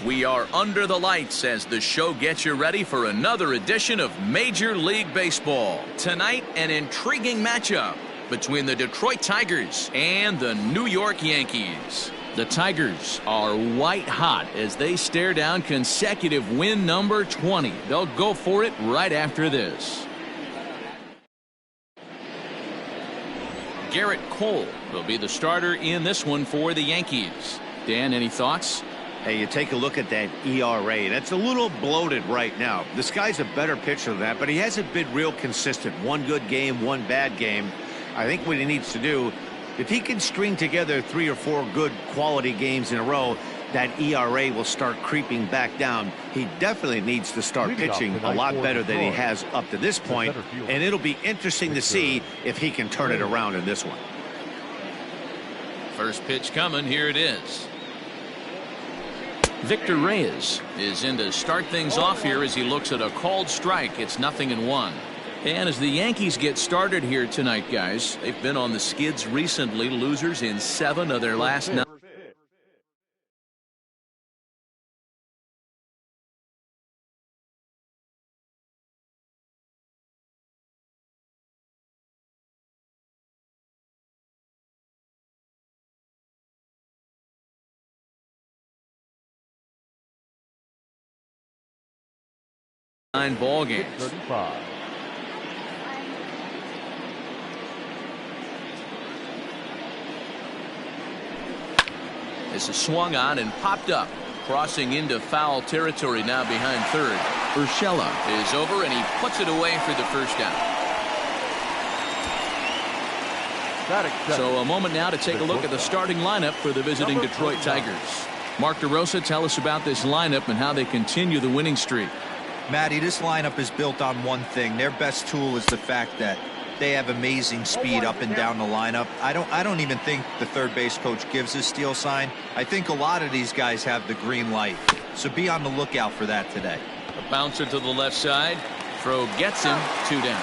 We are under the lights as the show gets you ready for another edition of Major League Baseball. Tonight, an intriguing matchup between the Detroit Tigers and the New York Yankees. The Tigers are white hot as they stare down consecutive win number 20. They'll go for it right after this. Garrett Cole will be the starter in this one for the Yankees. Dan, any thoughts? Hey, you take a look at that ERA. That's a little bloated right now. This guy's a better pitcher than that, but he hasn't been real consistent. One good game, one bad game. I think what he needs to do, if he can string together 3 or 4 good quality games in a row, that ERA will start creeping back down. He definitely needs to start pitching a lot better than he has up to this point, and it'll be interesting to see if he can turn it around in this one. First pitch coming. Here it is. Victor Reyes is in to start things off here as he looks at a called strike. It's 0-1. And as the Yankees get started here tonight, guys, they've been on the skids recently, losers in 7 of their last 9. Ball games. 35. This is swung on and popped up, crossing into foul territory now behind third. Urshela is over and he puts it away for the first down. So a moment now to take a look at the starting lineup for the visiting Detroit Tigers. Mark DeRosa, tell us about this lineup and how they continue the winning streak. Matty, this lineup is built on one thing. Their best tool is the fact that they have amazing speed up and down the lineup. I don't even think the third base coach gives a steal sign. I think a lot of these guys have the green light. So be on the lookout for that today. A bouncer to the left side. Throw gets him. 2 down.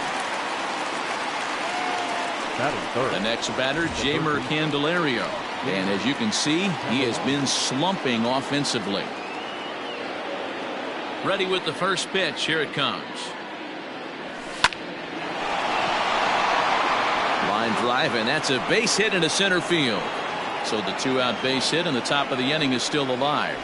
The next batter, Jeimer Candelario. And as you can see, he has been slumping offensively. Ready with the first pitch. Here it comes. Line drive, and that's a base hit into center field. So the 2-out base hit, and the top of the inning is still alive.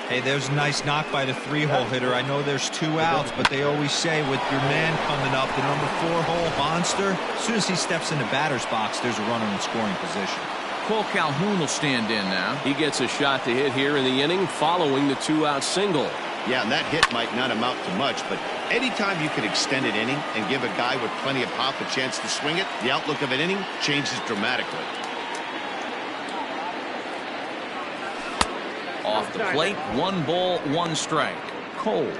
Hey, there's a nice knock by the 3-hole hitter. I know there's 2 outs, but they always say with your man coming up, the number 4-hole monster, as soon as he steps in the batter's box, there's a runner in scoring position. Cole Calhoun will stand in now. He gets a shot to hit here in the inning following the 2-out single. Yeah, and that hit might not amount to much, but anytime you can extend an inning and give a guy with plenty of pop a chance to swing it, the outlook of an inning changes dramatically. Off the plate, 1 ball, 1 strike. Cole,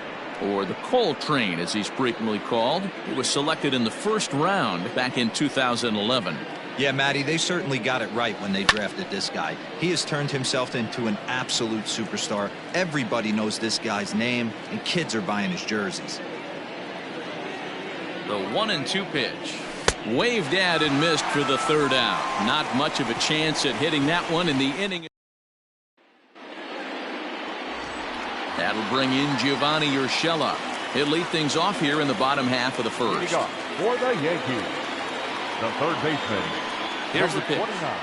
or the Cole Train as he's frequently called. He was selected in the first round back in 2011. Yeah, Matty, they certainly got it right when they drafted this guy. He has turned himself into an absolute superstar. Everybody knows this guy's name, and kids are buying his jerseys. The 1-2 pitch. Waved at and missed for the 3rd out. Not much of a chance at hitting that one in the inning. That'll bring in Giovanni Urshela. He'll lead things off here in the bottom half of the first. For the Yankees, the third baseman. Here's the pitch. 29.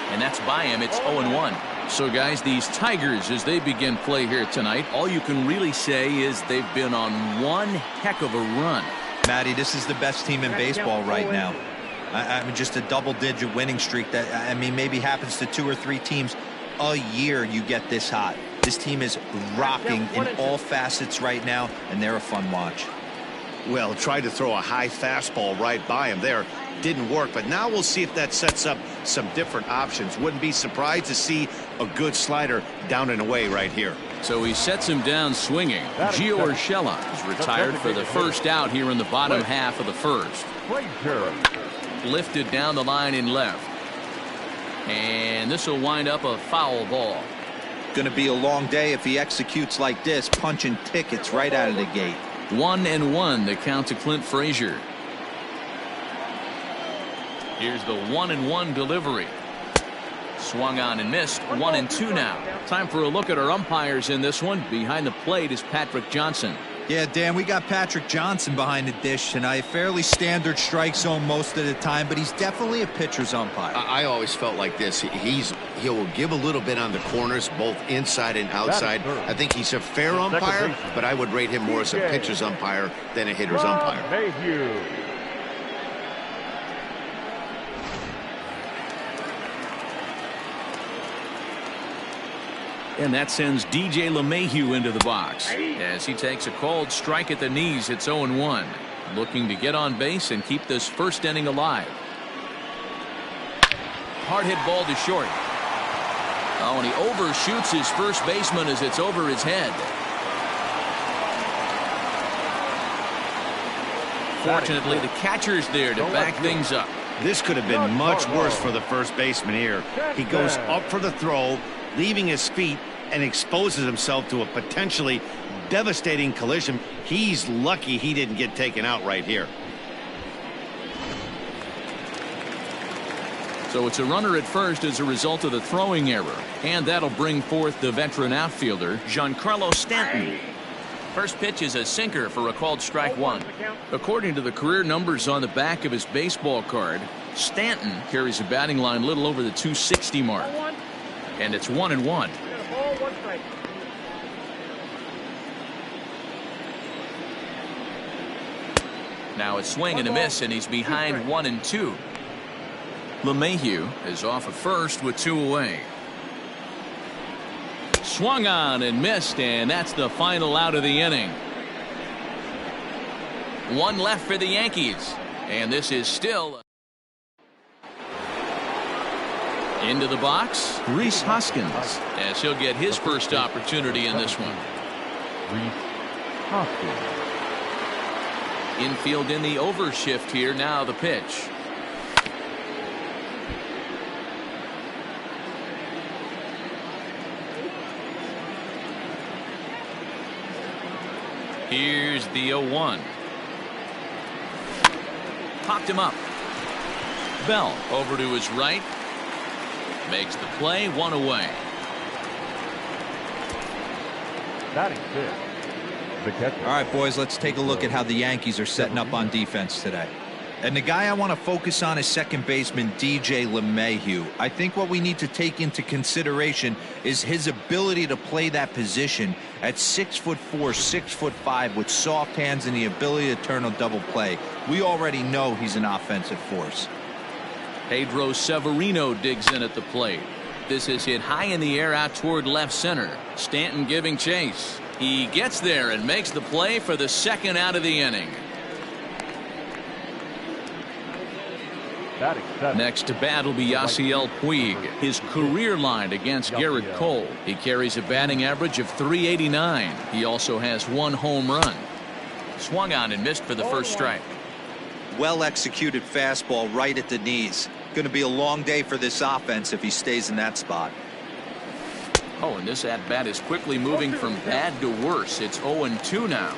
And that's by him. It's 0-1. So, guys, these Tigers, as they begin play here tonight, all you can really say is they've been on one heck of a run. Matty, this is the best team in baseball right now. I mean, just a double-digit winning streak that, I mean, maybe happens to 2 or 3 teams a year you get this hot. This team is rocking in all facets right now, and they're a fun watch. Well, tried to throw a high fastball right by him there. Didn't work, but now we'll see if that sets up some different options. Wouldn't be surprised to see a good slider down and away right here. So he sets him down swinging. Gio Urshela is retired for the first out here in the bottom half of the first. Lifted down the line in left. And this will wind up a foul ball. Going to be a long day if he executes like this, punching tickets right out of the gate. 1-1 the count to Clint Frazier. Here's the 1-1 delivery. Swung on and missed. 1-2 now. Time for a look at our umpires in this one. Behind the plate is Patrick Johnson. Yeah, Dan, we got Patrick Johnson behind the dish tonight. Fairly standard strike zone most of the time, but he's definitely a pitcher's umpire. I always felt like this. He'll give a little bit on the corners, both inside and outside. I think he's a fair umpire, but I would rate him more as a pitcher's umpire than a hitter's umpire. And that sends DJ LeMahieu into the box as he takes a called strike at the knees. It's 0-1. Looking to get on base and keep this first inning alive. Hard hit ball to short. Oh, and he overshoots his first baseman as it's over his head. Fortunately, the catcher's there to back things up. This could have been much worse for the first baseman here. He goes up for the throw, leaving his feet, and exposes himself to a potentially devastating collision. He's lucky he didn't get taken out right here. So it's a runner at first as a result of the throwing error. And that'll bring forth the veteran outfielder, Giancarlo Stanton. First pitch is a sinker for a called strike one. According to the career numbers on the back of his baseball card, Stanton carries a batting line little over the 260 mark. And it's 1-1. Now it's swing and a miss, and he's behind 1-2. LeMahieu is off at first with 2 away. Swung on and missed, and that's the final out of the inning. 1 left for the Yankees, and this is still into the box. Rhys Hoskins, as he'll get his first opportunity in this one. Infield in the overshift here. Now the pitch. Here's the 0-1. Popped him up. Bell over to his right. Makes the play. 1 away. Batting fifth, the catcher. All right, boys, let's take a look at how the Yankees are setting up on defense today. And the guy I want to focus on is second baseman DJ LeMahieu. I think what we need to take into consideration is his ability to play that position at 6'4", 6'5", with soft hands and the ability to turn a double play. We already know he's an offensive force. Pedro Severino digs in at the plate. This is hit high in the air out toward left center. Stanton giving chase. He gets there and makes the play for the second out of the inning. Next to bat will be Yasiel Puig. His career line against Garrett Cole. He carries a batting average of .389. He also has 1 home run. Swung on and missed for the first strike. Well executed fastball right at the knees. Going to be a long day for this offense if he stays in that spot. Oh, and this at bat is quickly moving from bad to worse. It's 0-2 now.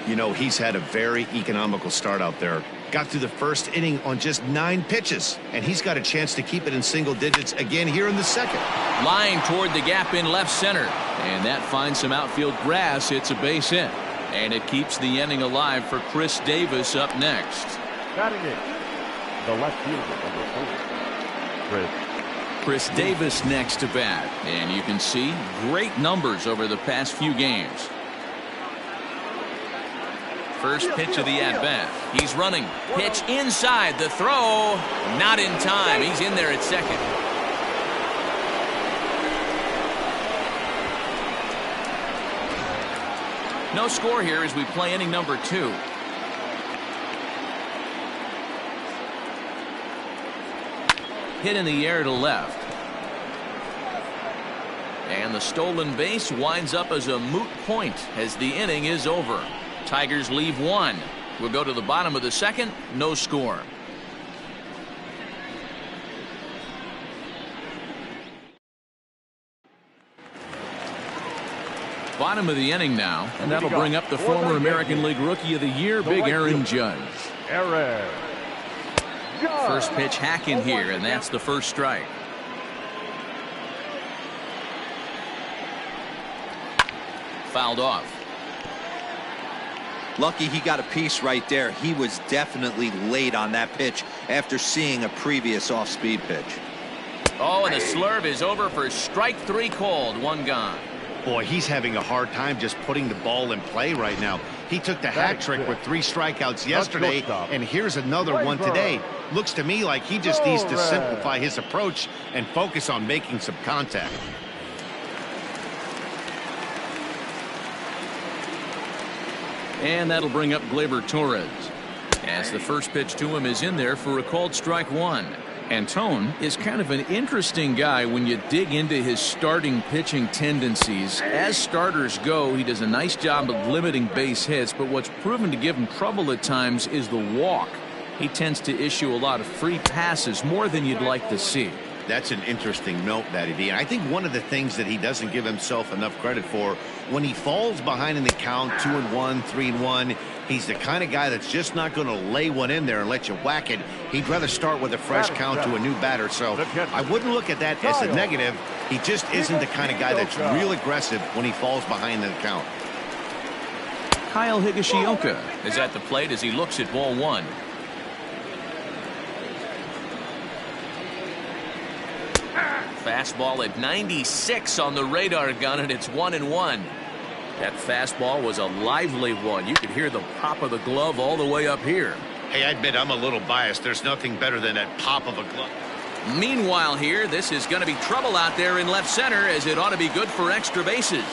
You know, he's had a very economical start out there. Got through the first inning on just 9 pitches, and he's got a chance to keep it in single digits again here in the second. Line toward the gap in left center, and that finds some outfield grass. It's a base hit, and it keeps the inning alive for Chris Davis up next. Batting it, the left fielder, number 4, Chris Davis next to bat, and you can see great numbers over the past few games. First pitch of the at-bat. He's running. Pitch inside. The throw. Not in time. He's in there at second. No score here as we play inning number 2. Hit in the air to left. And the stolen base winds up as a moot point as the inning is over. Tigers leave 1. We'll go to the bottom of the second. No score. Bottom of the inning now, and that'll bring up the former American League Rookie of the Year, Big Aaron Judge. Aaron. First pitch hack in here, and that's the first strike. fouled off. Lucky he got a piece right there. He was definitely late on that pitch after seeing a previous off-speed pitch. Oh, and the slurve is over for strike 3 called. 1 gone. Boy, he's having a hard time just putting the ball in play right now. He took the hat trick with 3 strikeouts yesterday, and here's another one today. Looks to me like he just needs to simplify his approach and focus on making some contact. And that'll bring up Gleyber Torres, as the first pitch to him is in there for a called strike 1. Antone is kind of an interesting guy when you dig into his starting pitching tendencies. As starters go, he does a nice job of limiting base hits, but what's proven to give him trouble at times is the walk. He tends to issue a lot of free passes, more than you'd like to see. That's an interesting note, Matty D. And I think one of the things that he doesn't give himself enough credit for, when he falls behind in the count, 2-1, 3-1, he's the kind of guy that's just not going to lay one in there and let you whack it. He'd rather start with a fresh count to a new batter. So I wouldn't look at that as a negative. He just isn't the kind of guy that's real aggressive when he falls behind in the count. Kyle Higashioka is at the plate as he looks at ball 1. Fastball at 96 on the radar gun, and it's 1-1. That fastball was a lively one. You could hear the pop of the glove all the way up here. Hey, I admit I'm a little biased. There's nothing better than that pop of a glove. Meanwhile here, this is going to be trouble out there in left center, as it ought to be good for extra bases.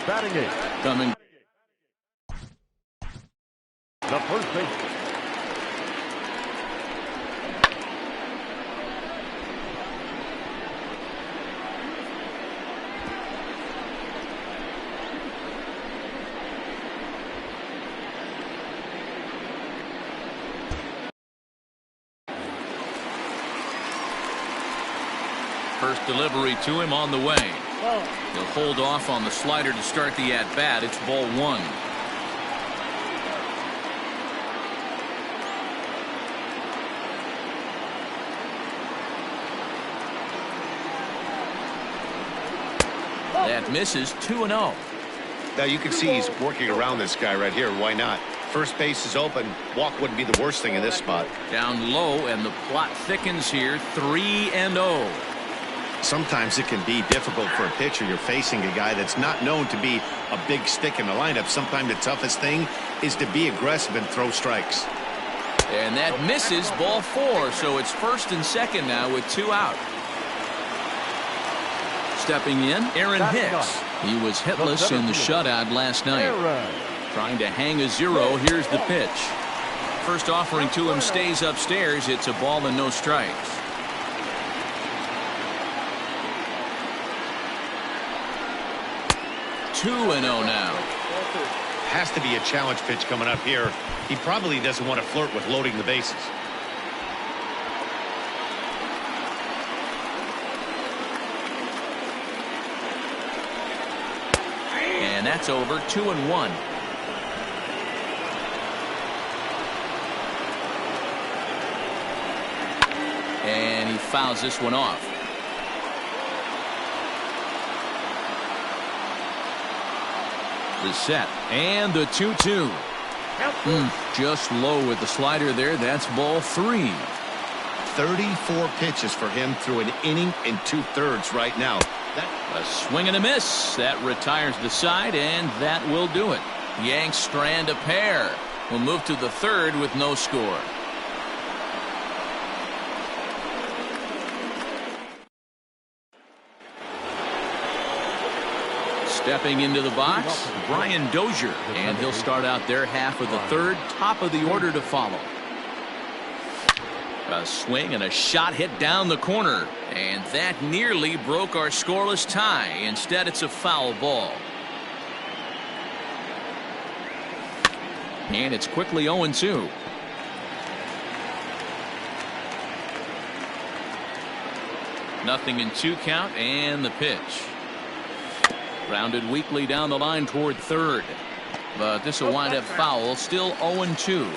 Batting it. Coming. The first baseman. First delivery to him on the way. He'll hold off on the slider to start the at-bat. It's ball 1. That misses. 2-0. Now you can see he's working around this guy right here. Why not? First base is open. Walk wouldn't be the worst thing in this spot. Down low, and the plot thickens here. 3-0. Sometimes it can be difficult for a pitcher. You're facing a guy that's not known to be a big stick in the lineup. Sometimes the toughest thing is to be aggressive and throw strikes. And that misses. Ball 4. So it's first and second now with 2 out. Stepping in, Aaron Hicks. He was hitless in the shutout last night. Trying to hang a 0. Here's the pitch. First offering to him stays upstairs. It's a ball and no strikes. 2-0 now. Has to be a challenge pitch coming up here. He probably doesn't want to flirt with loading the bases. And that's over. 2-1. And he fouls this one off. The set and the 2-2. Just low with the slider there. That's ball 3. 34 pitches for him through an inning and 2/3 right now. A swing and a miss. That retires the side, and that will do it. Yanks strand a pair. We'll move to the 3rd with no score. Stepping into the box, Brian Dozier, and he'll start out their half of the 3rd. Top of the order to follow. A swing and a shot hit down the corner, and that nearly broke our scoreless tie. Instead, it's a foul ball. And it's quickly 0-2. Nothing in 2 count, and the pitch. Grounded weakly down the line toward 3rd. But this will wind up foul. Still 0-2.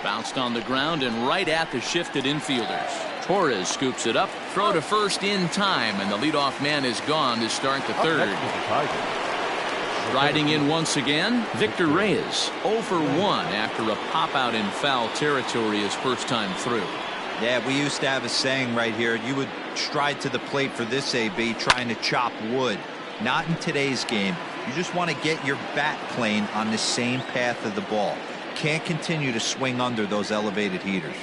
Bounced on the ground and right at the shifted infielders. Torres scoops it up. Throw to first in time, and the leadoff man is gone to start the third. Riding in once again, Victor Reyes, 0 for 1 after a pop-out in foul territory his first time through. Yeah, we used to have a saying right here. You would stride to the plate for this AB trying to chop wood. Not in today's game. You just want to get your bat plane on the same path of the ball. Can't continue to swing under those elevated heaters.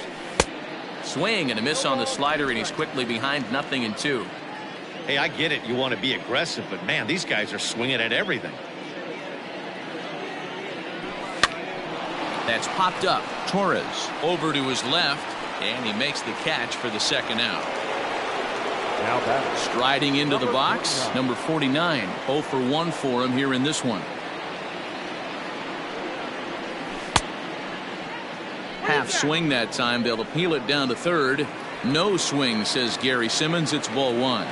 Swing and a miss on the slider, and he's quickly behind 0-2. Hey, I get it. You want to be aggressive, but man, these guys are swinging at everything. That's popped up. Torres over to his left, and he makes the catch for the second out. Now batting. Striding into the box, number 49. 0 for 1 for him here in this one. Half swing that time. They'll appeal it down to third. No swing, says Gary Simmons. It's ball 1.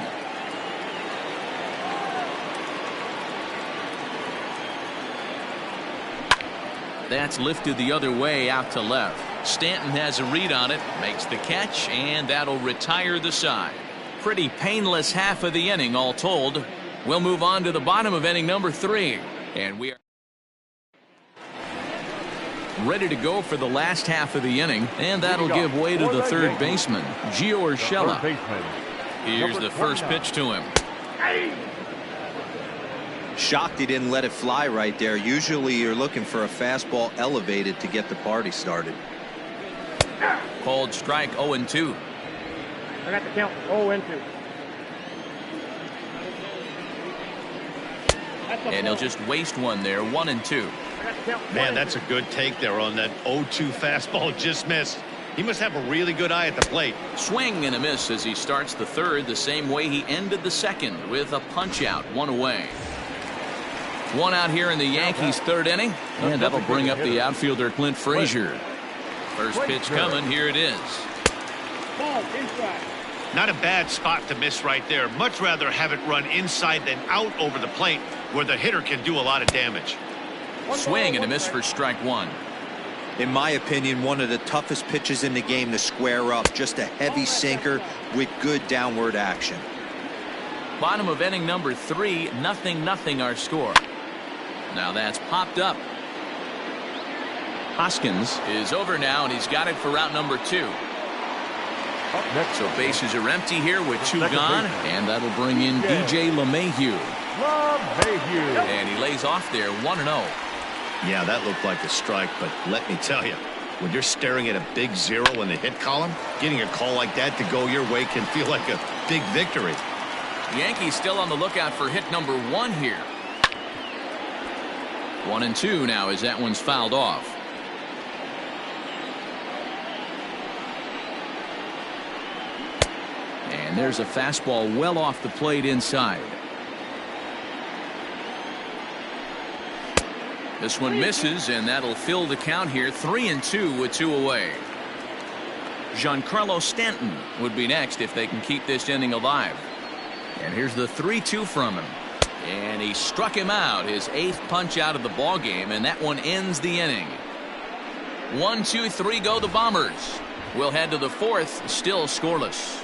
That's lifted the other way out to left. Stanton has a read on it, makes the catch, and that'll retire the side. Pretty painless half of the inning all told. We'll move on to the bottom of inning number 3. And we are ready to go for the last half of the inning, and that'll give way to the third baseman, Gio Urshela. Here's the first pitch to him. Shocked he didn't let it fly right there. Usually you're looking for a fastball elevated to get the party started. Called strike 0-2. I got the count 0-2. And he'll just waste one there. 1-2. Man, that's a good take there on that 0-2 fastball. Just missed. He must have a really good eye at the plate. Swing and a miss as he starts the third the same way he ended the second, with a punch out, 1 away. 1 out here in the Yankees' third inning, and that'll bring up the outfielder Clint Frazier. First pitch coming. Here it is. Not a bad spot to miss right there. Much rather have it run inside than out over the plate, where the hitter can do a lot of damage. Swing and a miss for strike 1. In my opinion, one of the toughest pitches in the game to square up. Just a heavy sinker with good downward action. Bottom of inning number 3, 0-0 our score. Now that's popped up. Hoskins is over now, and he's got it for out number 2. So bases are empty here with 2 gone, and that'll bring in DJ LeMahieu. And he lays off there, 1-0. Yeah, that looked like a strike, but let me tell you, when you're staring at a big 0 in the hit column, getting a call like that to go your way can feel like a big victory. Yankees still on the lookout for hit number 1 here. 1-2 now as that one's fouled off. And there's a fastball well off the plate inside. This one misses, and that'll fill the count here. 3-2 with 2 away. Giancarlo Stanton would be next if they can keep this inning alive. And here's the 3-2 from him. And he struck him out, his 8th punch out of the ball game, and that one ends the inning. 1, 2, 3 go the Bombers. We'll head to the 4th, still scoreless.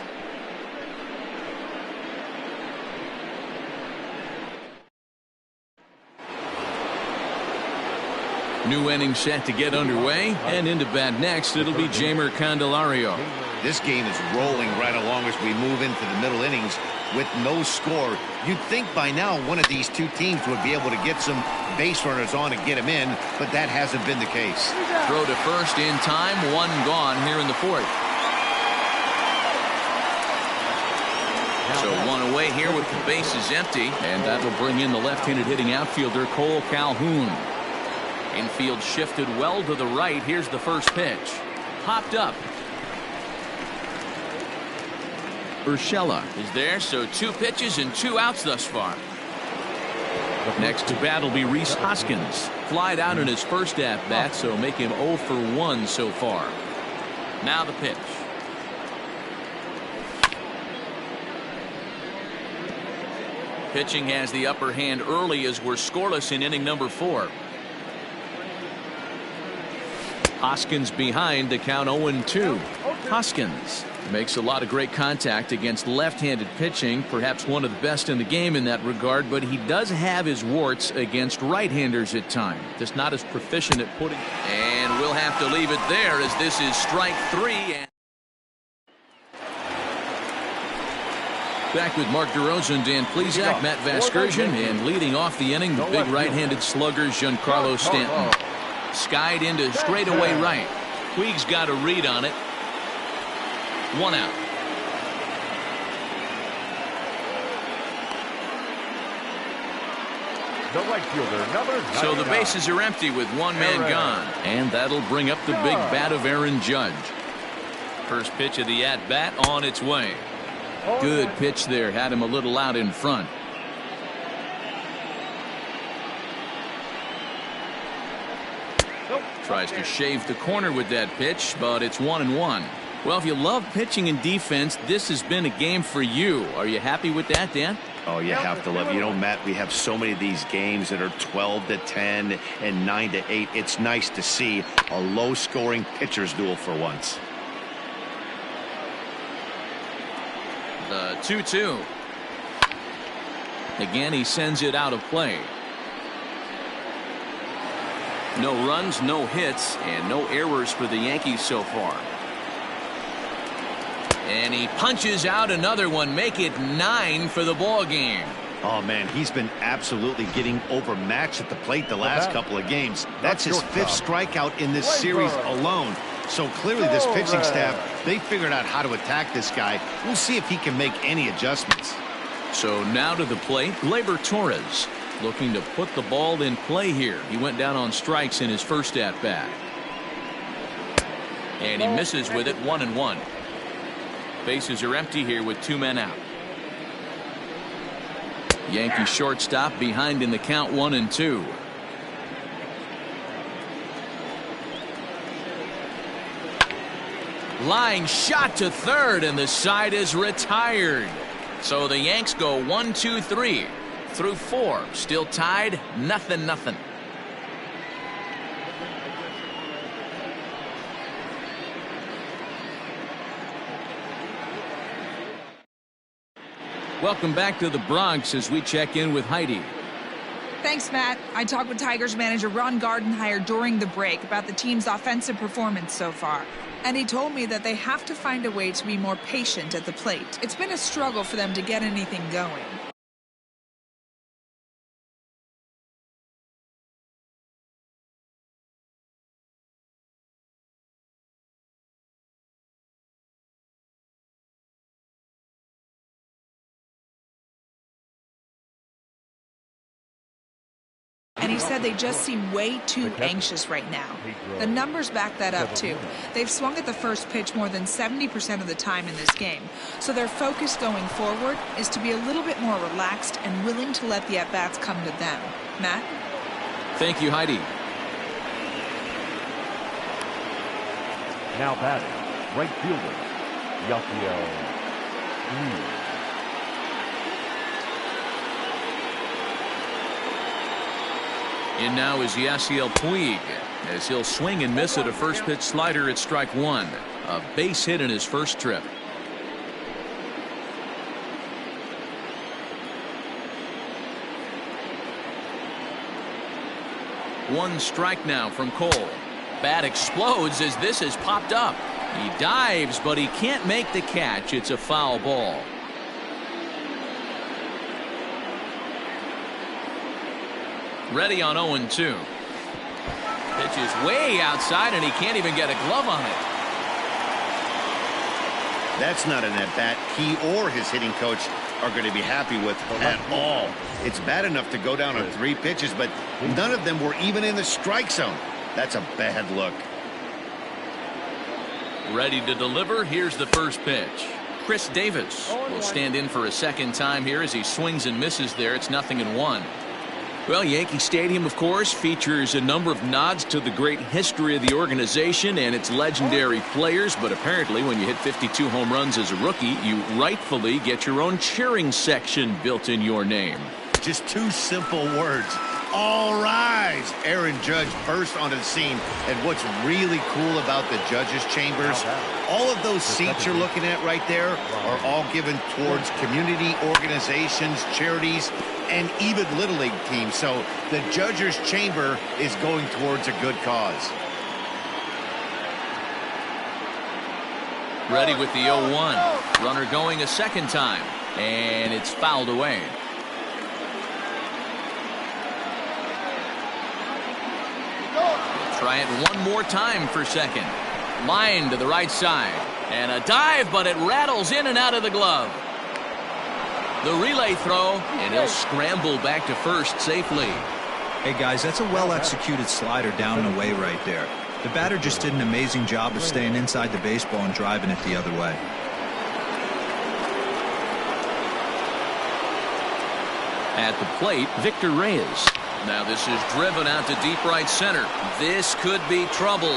New inning set to get underway, and into bat next it'll be Jeimer Candelario. This game is rolling right along as we move into the middle innings with no score. You'd think by now one of these two teams would be able to get some base runners on and get them in, but that hasn't been the case. Throw to first in time, 1 gone here in the 4th. So 1 away here with the bases empty, and that'll bring in the left-handed hitting outfielder Cole Calhoun. Infield shifted well to the right. Here's the first pitch. Popped up. Urshela is there, so 2 pitches and 2 outs thus far. Next to bat will be Rhys Hoskins. Flied out in his first at-bat, so make him 0 for 1 so far. Now the pitch. Pitching has the upper hand early as we're scoreless in inning number 4. Hoskins behind to count 0-2. Hoskins makes a lot of great contact against left-handed pitching, perhaps one of the best in the game in that regard, but he does have his warts against right-handers at times. Just not as proficient at putting. And we'll have to leave it there as this is strike 3. And back with Mark DeRosa and Dan Plesac, Matt Vasgersian, and leading off the inning, the big right-handed slugger Giancarlo Stanton. Skied into straightaway right. Puig's got a read on it. 1 out. The right fielder, number 99. So the bases are empty with one man gone. And that'll bring up the big bat of Aaron Judge. First pitch of the at-bat on its way. Good pitch there. Had him a little out in front. Tries to shave the corner with that pitch, but it's 1-1. Well, if you love pitching and defense, this has been a game for you. Are you happy with that, Dan? Oh, you have to love it. You know, Matt, we have so many of these games that are 12-10 and 9-8. It's nice to see a low-scoring pitcher's duel for once. The 2-2. Again, he sends it out of play. No runs, no hits, and no errors for the Yankees so far. And he punches out another one, make it 9 for the ball game. Oh, man, he's been absolutely getting overmatched at the plate the last couple of games. That's his 5th strikeout in this series alone. So clearly this pitching staff, they figured out how to attack this guy. We'll see if he can make any adjustments. So now to the plate, Gleyber Torres looking to put the ball in play here. He went down on strikes in his first at-bat. And he misses with it, 1-1. Bases are empty here with 2 men out. Yankee shortstop behind in the count, 1-2. Line shot to third, and the side is retired. So the Yanks go 1-2-3 through 4, still tied, 0-0. Welcome back to the Bronx as we check in with Heidi. Thanks, Matt. I talked with Tigers manager Ron Gardenhire during the break about the team's offensive performance so far. And he told me that they have to find a way to be more patient at the plate. It's been a struggle for them to get anything going. And he said they just seem way too anxious right now. The numbers back that up, too. They've swung at the first pitch more than 70% of the time in this game. So their focus going forward is to be a little bit more relaxed and willing to let the at-bats come to them. Matt? Thank you, Heidi. Now batting, right fielder, Yasiel. In now is Yasiel Puig as he'll swing and miss at a first pitch slider at strike 1. A base hit in his first trip. One strike now from Cole. Bat explodes as this has popped up. He dives, but he can't make the catch. It's a foul ball. Ready on 0-2. Pitch is way outside, and he can't even get a glove on it. That's not an at-bat he or his hitting coach are going to be happy with at all. It's bad enough to go down on 3 pitches, but none of them were even in the strike zone. That's a bad look. Ready to deliver. Here's the first pitch. Chris Davis will stand in for a second time here as he swings and misses there. It's 0-1. Well, Yankee Stadium, of course, features a number of nods to the great history of the organization and its legendary players, but apparently when you hit 52 home runs as a rookie, you rightfully get your own cheering section built in your name. Just 2 simple words. All rise. Aaron Judge burst onto the scene. And what's really cool about the judges' chambers, all of those seats you're looking at right there are all given towards community organizations, charities, and even Little League teams. So the judges' chamber is going towards a good cause. Ready with the 0-1. Runner going a second time. And it's fouled away. Try it one more time for second. Line to the right side. And a dive, but it rattles in and out of the glove. The relay throw, and he'll scramble back to first safely. Hey, guys, that's a well-executed slider down and away right there. The batter just did an amazing job of staying inside the baseball and driving it the other way. At the plate, Victor Reyes. Now this is driven out to deep right center. This could be trouble.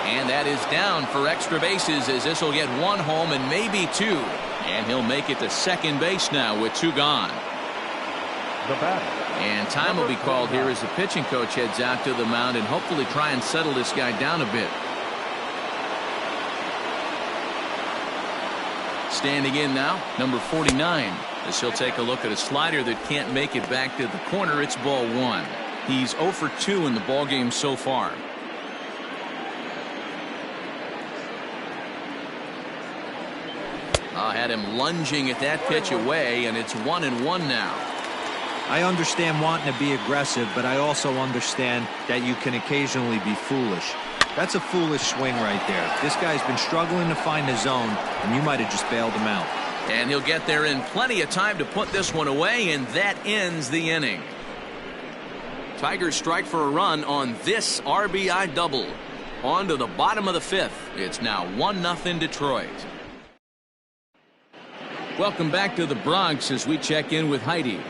And that is down for extra bases, as this will get one home and maybe two. And he'll make it to second base now with two gone. The batter. And time will be called here as the pitching coach heads out to the mound and hopefully try and settle this guy down a bit. Standing in now, number 49. As he'll take a look at a slider that can't make it back to the corner. It's ball one. He's 0 for 2 in the ballgame so far. Had him lunging at that pitch away, and it's 1-1 now. I understand wanting to be aggressive, but I also understand that you can occasionally be foolish. That's a foolish swing right there. This guy's been struggling to find his zone, and you might have just bailed him out. And he'll get there in plenty of time to put this one away, and that ends the inning. Tigers strike for a run on this RBI double. On to the bottom of the fifth. It's now 1-0 Detroit. Welcome back to the Bronx as we check in with Heidi.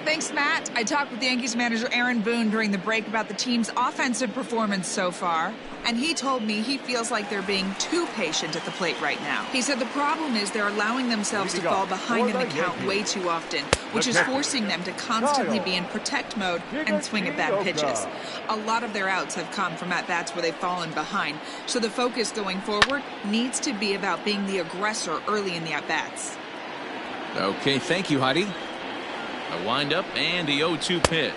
Thanks, Matt. I talked with Yankees manager Aaron Boone during the break about the team's offensive performance so far, and he told me he feels like they're being too patient at the plate right now. He said the problem is they're allowing themselves to fall behind in the count way too often, which is forcing them to constantly be in protect mode and swing at bad pitches. A lot of their outs have come from at-bats where they've fallen behind, so the focus going forward needs to be about being the aggressor early in the at-bats. Okay, thank you, Heidi. A windup and the 0-2 pitch.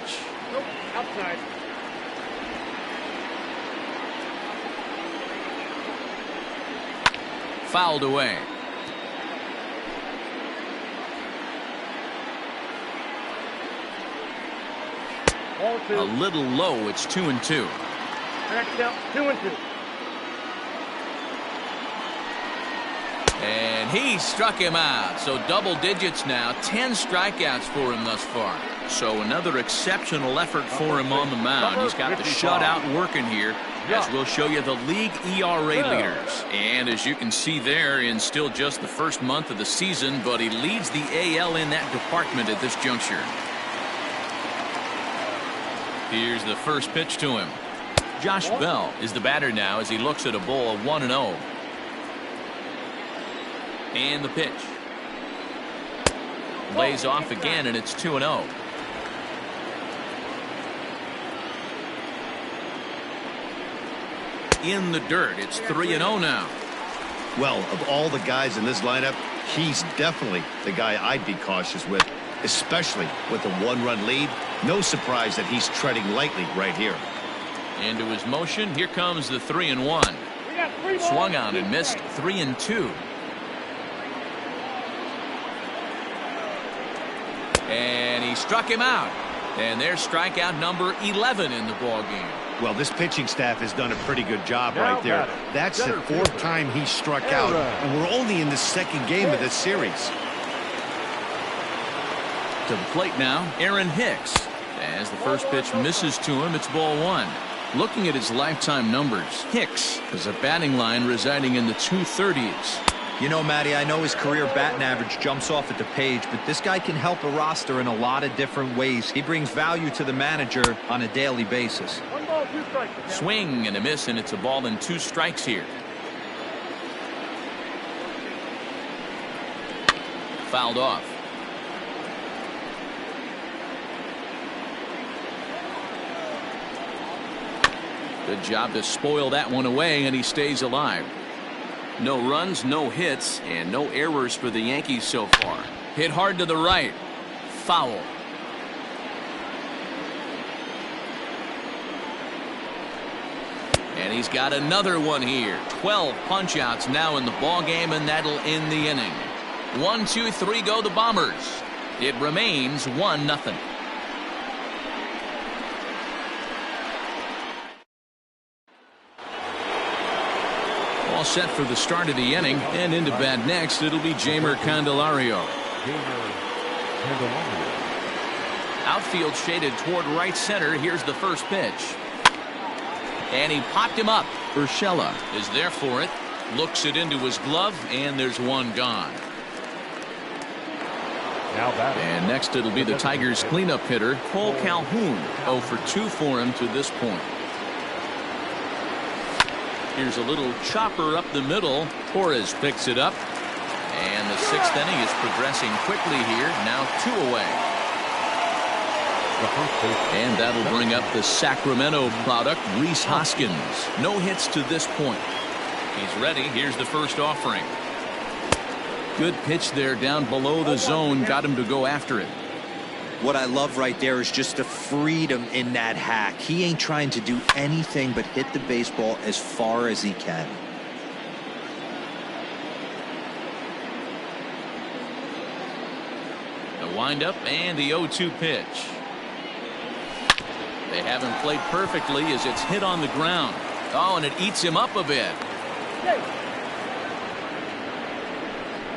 Nope, outside. Fouled away. Ball two. A little low. It's 2-2. Back down, 2-2. And he struck him out. So double digits now. 10 strikeouts for him thus far. So another exceptional effort for him on the mound. He's got the shutout working here, as we'll show you the league ERA leaders. And as you can see there, in still just the first month of the season, but he leads the AL in that department at this juncture. Here's the first pitch to him. Josh Bell is the batter now as he looks at a ball of 1-0. And the pitch. Lays off again, and it's 2-0. In the dirt, it's 3-0 now. Well, of all the guys in this lineup, he's definitely the guy I'd be cautious with, especially with a one-run lead. No surprise that he's treading lightly right here. Into his motion, here comes the 3-1. Swung on and missed. 3-2. And he struck him out. And there's strikeout number 11 in the ballgame. Well, this pitching staff has done a pretty good job right there. That's the fourth time he struck out, and we're only in the second game of this series. To the plate now, Aaron Hicks. As the first pitch misses to him, it's ball one. Looking at his lifetime numbers, Hicks has a batting line residing in the 230s. You know, Matty, I know his career batting average jumps off at the page, but this guy can help a roster in a lot of different ways. He brings value to the manager on a daily basis. 1 ball, 2 strikes. Swing and a miss, and it's a ball and 2 strikes here. Fouled off. Good job to spoil that one away, and he stays alive. No runs, no hits, and no errors for the Yankees so far. Hit hard to the right. Foul. And he's got another one here. 12 punch-outs now in the ball game, and that'll end the inning. 1, 2, 3 go the Bombers. It remains 1-0. All set for the start of the inning, and into bat next, it'll be Jeimer Candelario. Outfield shaded toward right center. Here's the first pitch. And he popped him up. Urshela is there for it. Looks it into his glove, and there's one gone. And next it'll be the Tigers cleanup hitter, Cole Calhoun. 0 for 2 for him to this point. Here's a little chopper up the middle. Torres picks it up. And the 6th inning is progressing quickly here. Now 2 away. And that'll bring up the Sacramento product, Rhys Hoskins. No hits to this point. He's ready. Here's the first offering. Good pitch there down below the zone. Got him to go after it. What I love right there is just the freedom in that hack. He ain't trying to do anything but hit the baseball as far as he can. The windup and the 0-2 pitch. They haven't played perfectly as it's hit on the ground. Oh, and it eats him up a bit.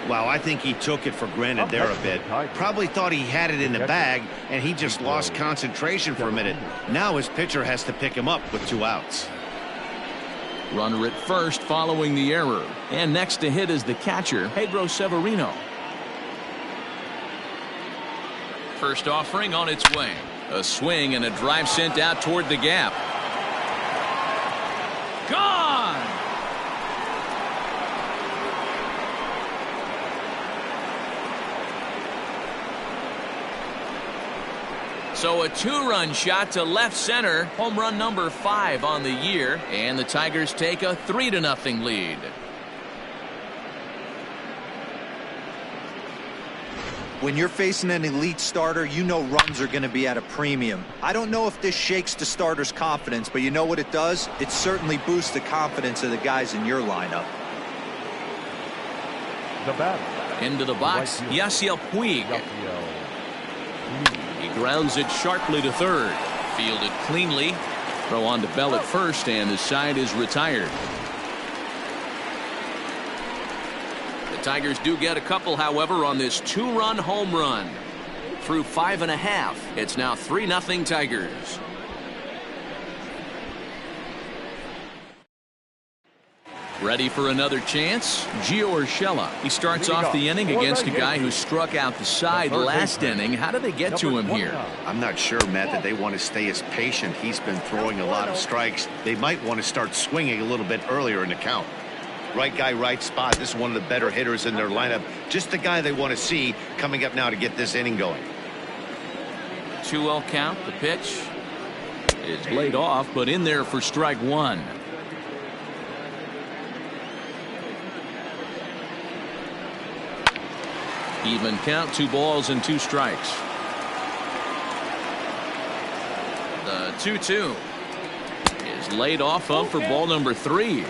Wow, I think he took it for granted there a bit. Probably thought he had it in the bag, and he just lost concentration for a minute. Now his pitcher has to pick him up with 2 outs. Runner at first following the error. And next to hit is the catcher, Pedro Severino. First offering on its way. A swing and a drive sent out toward the gap. Gone! So a 2-run shot to left center. Home run number 5 on the year. And the Tigers take a 3-0 lead. When you're facing an elite starter, you know runs are going to be at a premium. I don't know if this shakes the starter's confidence, but you know what it does? It certainly boosts the confidence of the guys in your lineup. Into the box, Yasiel Puig. He grounds it sharply to third. Fielded cleanly. Throw on to Bell at first, and the side is retired. The Tigers do get a couple, however, on this 2-run home run. Through 5.5, it's now 3-0 Tigers. Ready for another chance? Gio Urshela. He starts off the inning against a guy who struck out the side last inning. How did they get to him here? I'm not sure, Matt, that they want to stay as patient. He's been throwing a lot of strikes. They might want to start swinging a little bit earlier in the count. Right guy, right spot. This is one of the better hitters in their lineup. Just the guy they want to see coming up now to get this inning going. 2-0 count. The pitch is laid off, but in there for strike 1. Even count, 2 balls and 2 strikes. The 2-2 is laid off of for ball number 3.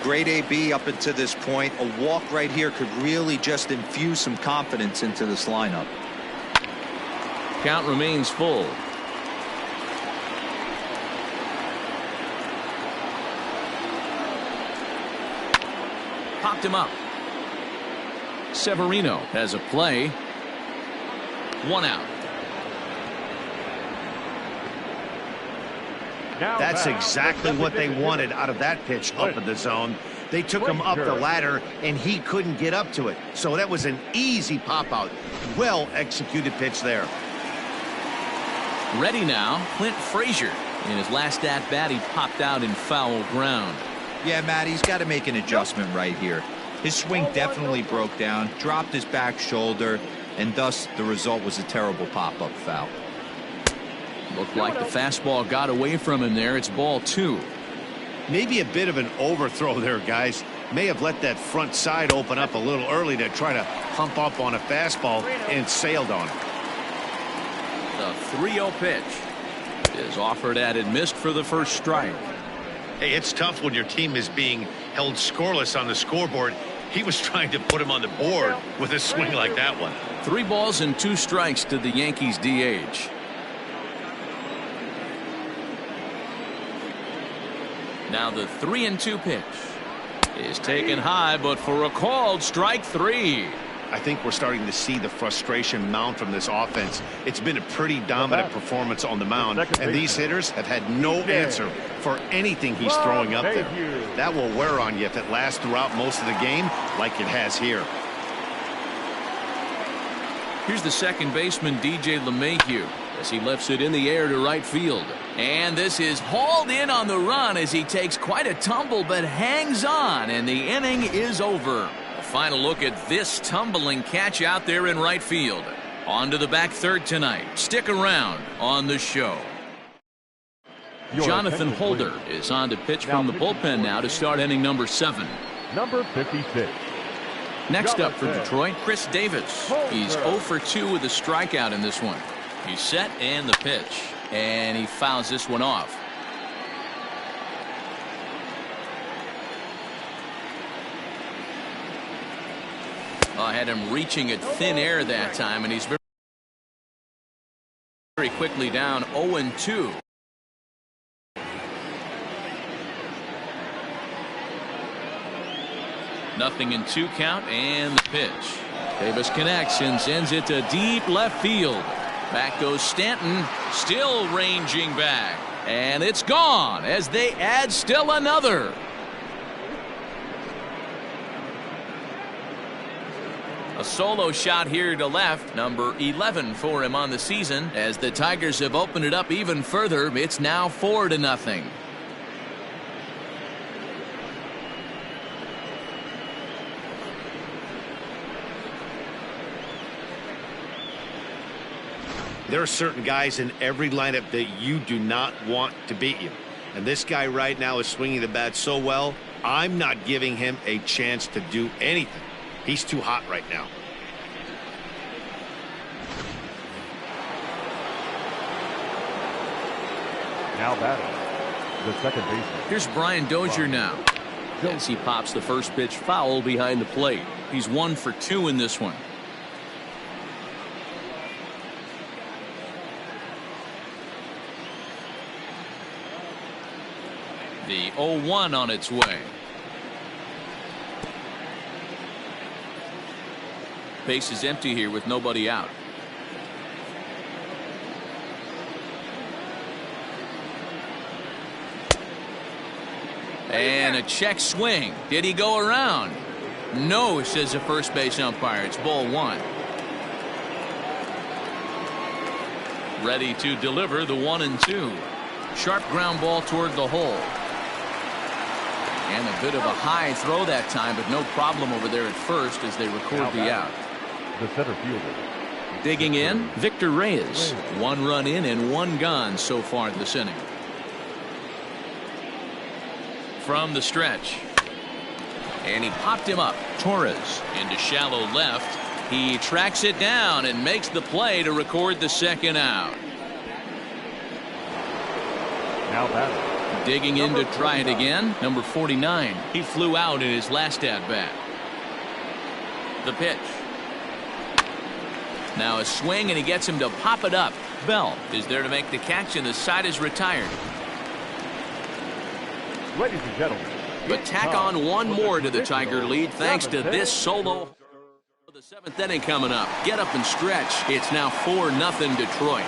Great AB up until this point. A walk right here could really just infuse some confidence into this lineup. Count remains full. Popped him up. Severino has a play. 1 out. That's exactly what they wanted out of that pitch up in the zone. They took him up the ladder, and he couldn't get up to it. So that was an easy pop-out. Well-executed pitch there. Ready now, Clint Frazier. In his last at-bat, he popped out in foul ground. Yeah, Matt, he's got to make an adjustment right here. His swing definitely broke down, dropped his back shoulder, and thus the result was a terrible pop-up foul. Looked like the fastball got away from him there. It's ball 2. Maybe a bit of an overthrow there, guys. May have let that front side open up a little early to try to hump up on a fastball and sailed on it. The 3-0 pitch is offered at and missed for the first strike. Hey, it's tough when your team is being held scoreless on the scoreboard. He was trying to put him on the board with a swing like that one. 3 balls and 2 strikes to the Yankees DH. Now the 3-2 pitch is taken high, but for a called strike 3. I think we're starting to see the frustration mount from this offense. It's been a pretty dominant performance on the mound, and these hitters have had no answer for anything he's throwing up there. That will wear on you if it lasts throughout most of the game like it has here. Here's the second baseman, DJ LeMahieu, as he lifts it in the air to right field. And this is hauled in on the run as he takes quite a tumble but hangs on, and the inning is over. A final look at this tumbling catch out there in right field. On to the back third tonight. Stick around on the show. Jonathan Holder is on to pitch from the bullpen now to start inning number 7. Number 56. Next up for Detroit, Chris Davis. He's 0 for 2 with a strikeout in this one. He's set and the pitch, and he fouls this one off. I had him reaching at thin air that time, and he's very quickly down 0-2. Nothing in 2 count, and the pitch. Davis connects and sends it to deep left field. Back goes Stanton, still ranging back, and it's gone as they add still another. A solo shot here to left, number 11 for him on the season. As the Tigers have opened it up even further, it's now 4-0. There are certain guys in every lineup that you do not want to beat you. And this guy right now is swinging the bat so well, I'm not giving him a chance to do anything. He's too hot right now. Now batting, the second baseman. Here's Brian Dozier now, as he pops the first pitch foul behind the plate. He's 1 for 2 in this one. The 0-1 on its way. Base is empty here with nobody out. And a check swing. Did he go around? No, says the first base umpire. It's ball 1. Ready to deliver the 1-2. Sharp ground ball toward the hole. And a bit of a high throw that time, but no problem over there at first as they record the out. The center fielder. Digging in, Victor Reyes. 1 run in and 1 gone so far this inning. From the stretch. And he popped him up. Torres into shallow left. He tracks it down and makes the play to record the second out. Now batting. Digging in to try it again, number 49. He flew out in his last at-bat. The pitch. Now a swing, and he gets him to pop it up. Bell is there to make the catch, and the side is retired. Ladies and gentlemen, But tack on one more to the Tiger lead thanks to this solo. The 7th inning coming up. Get up and stretch. It's now 4-0 Detroit.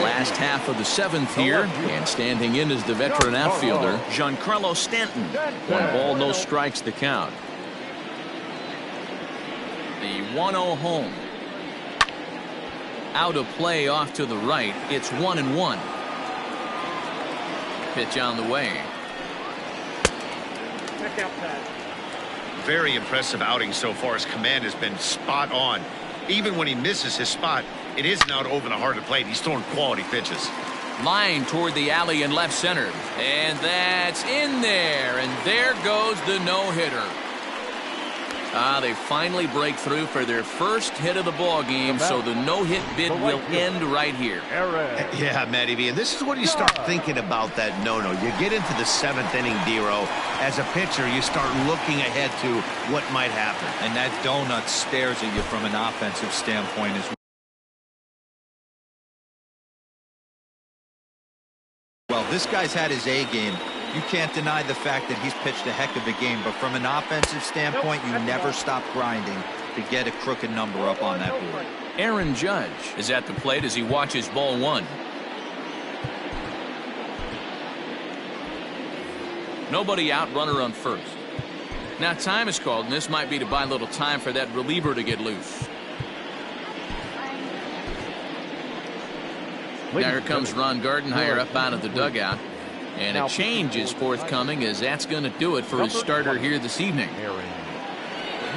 Last half of the 7th here, and standing in is the veteran outfielder Giancarlo Stanton. 1 ball, no strikes the count. The 1-0 home. Out of play off to the right. It's 1-1. Pitch on the way. Very impressive outing so far. His command has been spot on. Even when he misses his spot, It isn't out over the heart of the plate. He's throwing quality pitches. Line toward the alley in left center. And that's in there. And there goes the no-hitter. They finally break through for their first hit of the ball game, so the no-hit bid will end right here. Yeah, Matty V, and this is when you start thinking about that no-no. You get into the 7th inning, D-Row. As a pitcher, you start looking ahead to what might happen. And that donut stares at you from an offensive standpoint as well. This guy's had his A game. You can't deny the fact that he's pitched a heck of a game, but from an offensive standpoint, you never stop grinding to get a crooked number up on that board. Aaron Judge is at the plate as he watches ball 1. Nobody out, runner on first. Now time is called, and this might be to buy a little time for that reliever to get loose. Now here comes Ron Gardenhire up out of the dugout. And a change is forthcoming, as that's going to do it for his starter here this evening.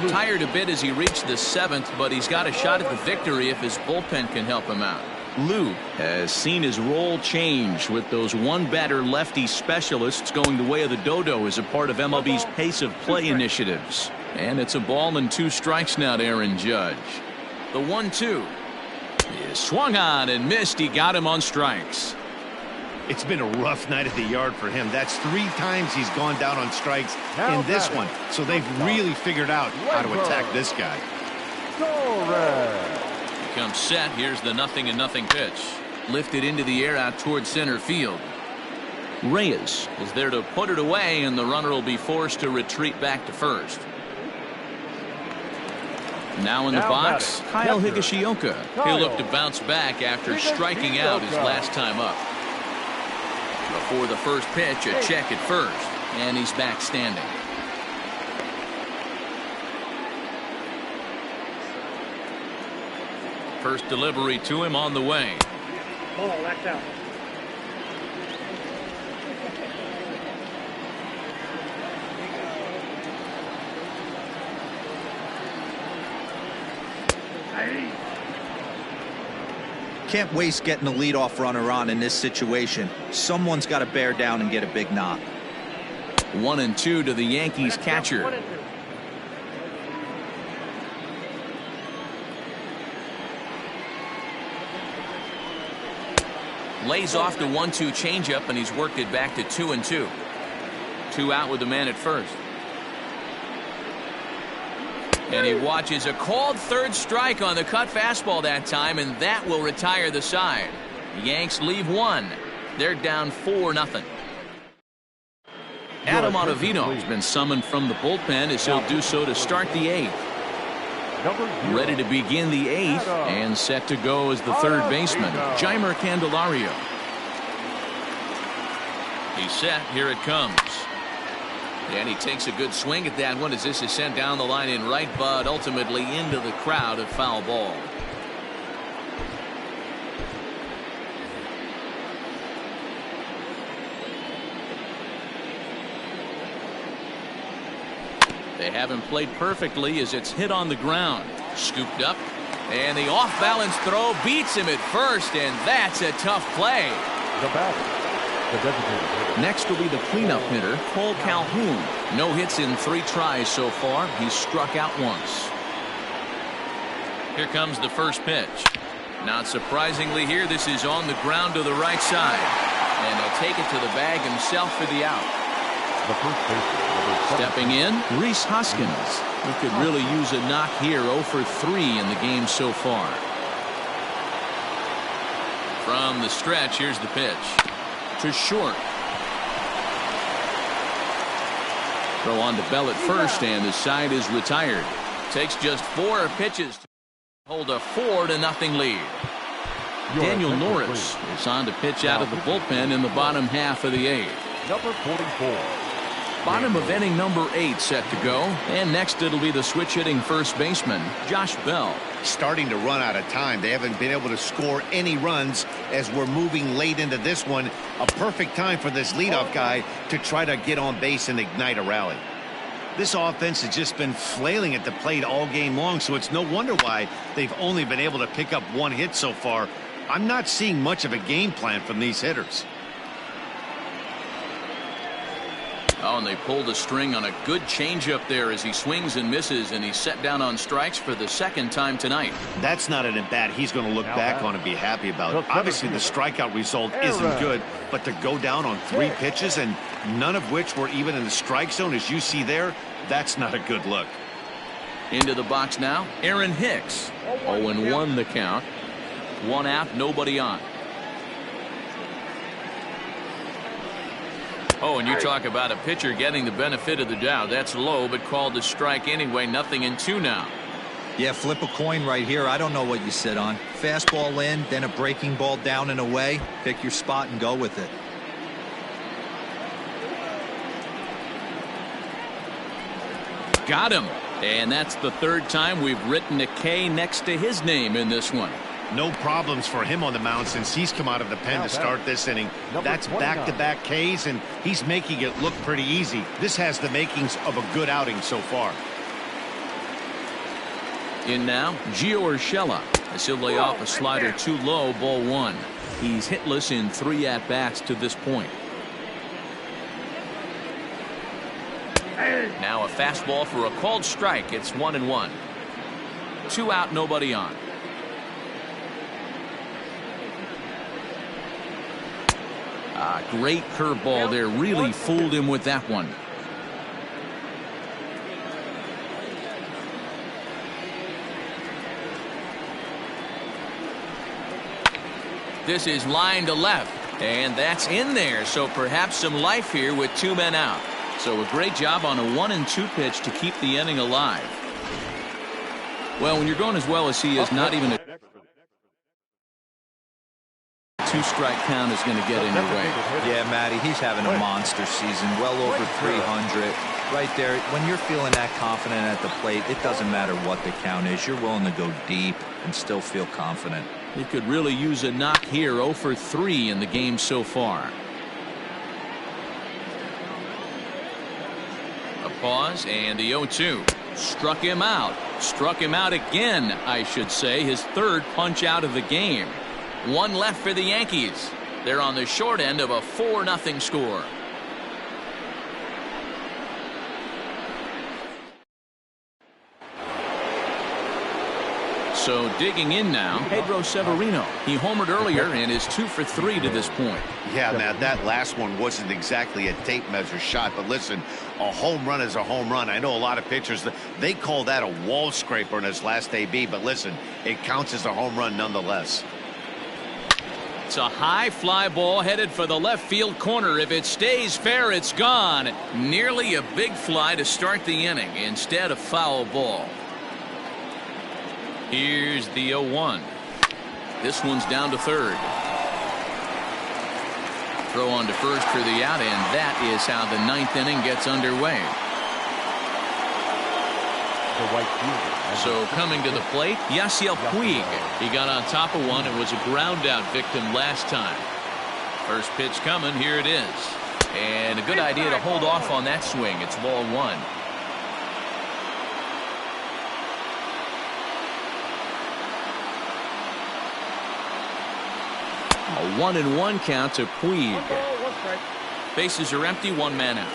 Tired a bit as he reached the 7th, but he's got a shot at the victory if his bullpen can help him out. Lou has seen his role change with those one-batter lefty specialists going the way of the dodo as a part of MLB's pace of play initiatives. And it's a ball and 2 strikes now to Aaron Judge. The 1-2 is swung on and missed. He got him on strikes. It's been a rough night at the yard for him. That's 3 times he's gone down on strikes in this one. So they've really figured out how to attack this guy. He comes set. Here's the 0-0 pitch. Lifted into the air out towards center field. Reyes is there to put it away, and the runner will be forced to retreat back to first. Now in the box, Kyle Higashioka. He'll look to bounce back after striking out his last time up. Before the first pitch, a check at first, and he's back standing. First delivery to him on the way. Ball, that's out. Can't waste getting a leadoff runner on in this situation. Someone's got to bear down and get a big knock. 1-2 to the Yankees catcher. Lays off the 1-2 changeup, and he's worked it back to 2-2. 2 out with the man at first. And he watches a called third strike on the cut fastball that time, and that will retire the side. The Yanks leave 1. They're down 4-0. Adam Ottavino has been summoned from the bullpen as he'll do so to start the 8th. Ready to begin the 8th and set to go as the third baseman, Jeimer Candelario. He's set. Here it comes. And he takes a good swing at that one as this is sent down the line in right, but ultimately into the crowd of foul ball. They haven't played perfectly as it's hit on the ground. Scooped up, and the off-balance throw beats him at first, and that's a tough play. The batter. Next will be the cleanup hitter, Cole Calhoun. No hits in 3 tries so far. He's struck out once. Here comes the first pitch. Not surprisingly here, this is on the ground to the right side. And he'll take it to the bag himself for the out. The first baseman, stepping in, Rhys Hoskins. He could really use a knock here. 0 for 3 in the game so far. From the stretch, here's the pitch. To short. Throw on to Bell at first, and the side is retired. Takes just 4 pitches to hold a 4-0 lead. Daniel Norris is on to pitch out of the bullpen in the bottom half of the 8th. number 44. Bottom of inning number 8 set to go, and next it'll be the switch hitting first baseman, Josh Bell. Starting to run out of time. They haven't been able to score any runs as we're moving late into this one. A perfect time for this leadoff guy to try to get on base and ignite a rally. This offense has just been flailing at the plate all game long, so it's no wonder why they've only been able to pick up one hit so far. I'm not seeing much of a game plan from these hitters. Oh, and they pulled a string on a good changeup there as he swings and misses, and he's set down on strikes for the second time tonight. That's not an at-bat he's going to look back on and be happy about. Obviously, the strikeout result isn't good, but to go down on 3 pitches and none of which were even in the strike zone, as you see there, that's not a good look. Into the box now, Aaron Hicks. 0-1 the count. 1 out, nobody on. Oh, and you talk about a pitcher getting the benefit of the doubt. That's low, but called a strike anyway. 0-2 now. Yeah, flip a coin right here. I don't know what you sit on. Fastball in, then a breaking ball down and away. Pick your spot and go with it. Got him. And that's the 3rd time we've written a K next to his name in this one. No problems for him on the mound since he's come out of the pen to start this inning. That's back-to-back Ks, and he's making it look pretty easy. This has the makings of a good outing so far. In now, Gio Urshela. As he'll lay off a slider too low, ball 1. He's hitless in 3 at-bats to this point. Now a fastball for a called strike. It's 1-1. 2 out, nobody on. Great curveball there. Really fooled him with that one. This is line to left, and that's in there. So perhaps some life here with 2 men out. So a great job on a 1-2 pitch to keep the inning alive. Well, when you're going as well as he is, not even a 2-strike count is going to get in your way. Yeah, Matty, he's having a monster season, well over 300. Right there, when you're feeling that confident at the plate, it doesn't matter what the count is. You're willing to go deep and still feel confident. He could really use a knock here. 0 for 3 in the game so far. A pause and the 0-2. Struck him out. Struck him out again, I should say. His 3rd punch out of the game. 1 left for the Yankees. They're on the short end of a 4-0 score. So digging in now, Pedro Severino. He homered earlier and is 2 for 3 to this point. Yeah, man, that last one wasn't exactly a tape measure shot, but listen, a home run is a home run. I know a lot of pitchers, they call that a wall scraper in his last AB, but listen, it counts as a home run nonetheless. It's a high fly ball headed for the left field corner. If it stays fair, it's gone. Nearly a big fly to start the inning. Instead, a foul ball. Here's the 0-1. This one's down to 3rd. Throw on to 1st for the out, and that is how the 9th inning gets underway. So coming to the plate, Yasiel Puig. He got on top of one and was a ground out victim last time. First pitch coming. Here it is. And a good idea to hold off on that swing. It's ball 1. A 1-1 count to Puig. Bases are empty, 1 man out.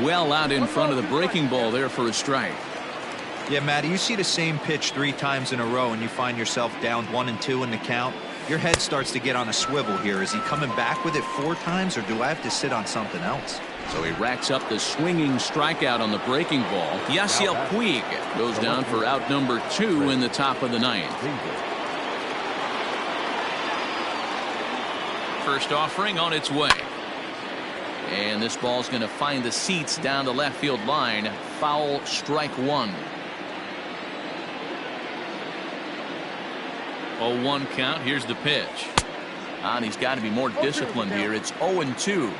Well out in front of the breaking ball there for a strike. Yeah, Matty, you see the same pitch 3 times in a row and you find yourself down 1-2 in the count. Your head starts to get on a swivel here. Is he coming back with it 4 times, or do I have to sit on something else? So he racks up the swinging strikeout on the breaking ball. Yasiel Puig goes down for out number 2 in the top of the 9th. First offering on its way. And this ball's going to find the seats down the left field line. Foul, strike 1. 0-1 count. Here's the pitch. And he's got to be more disciplined here. It's 0-2.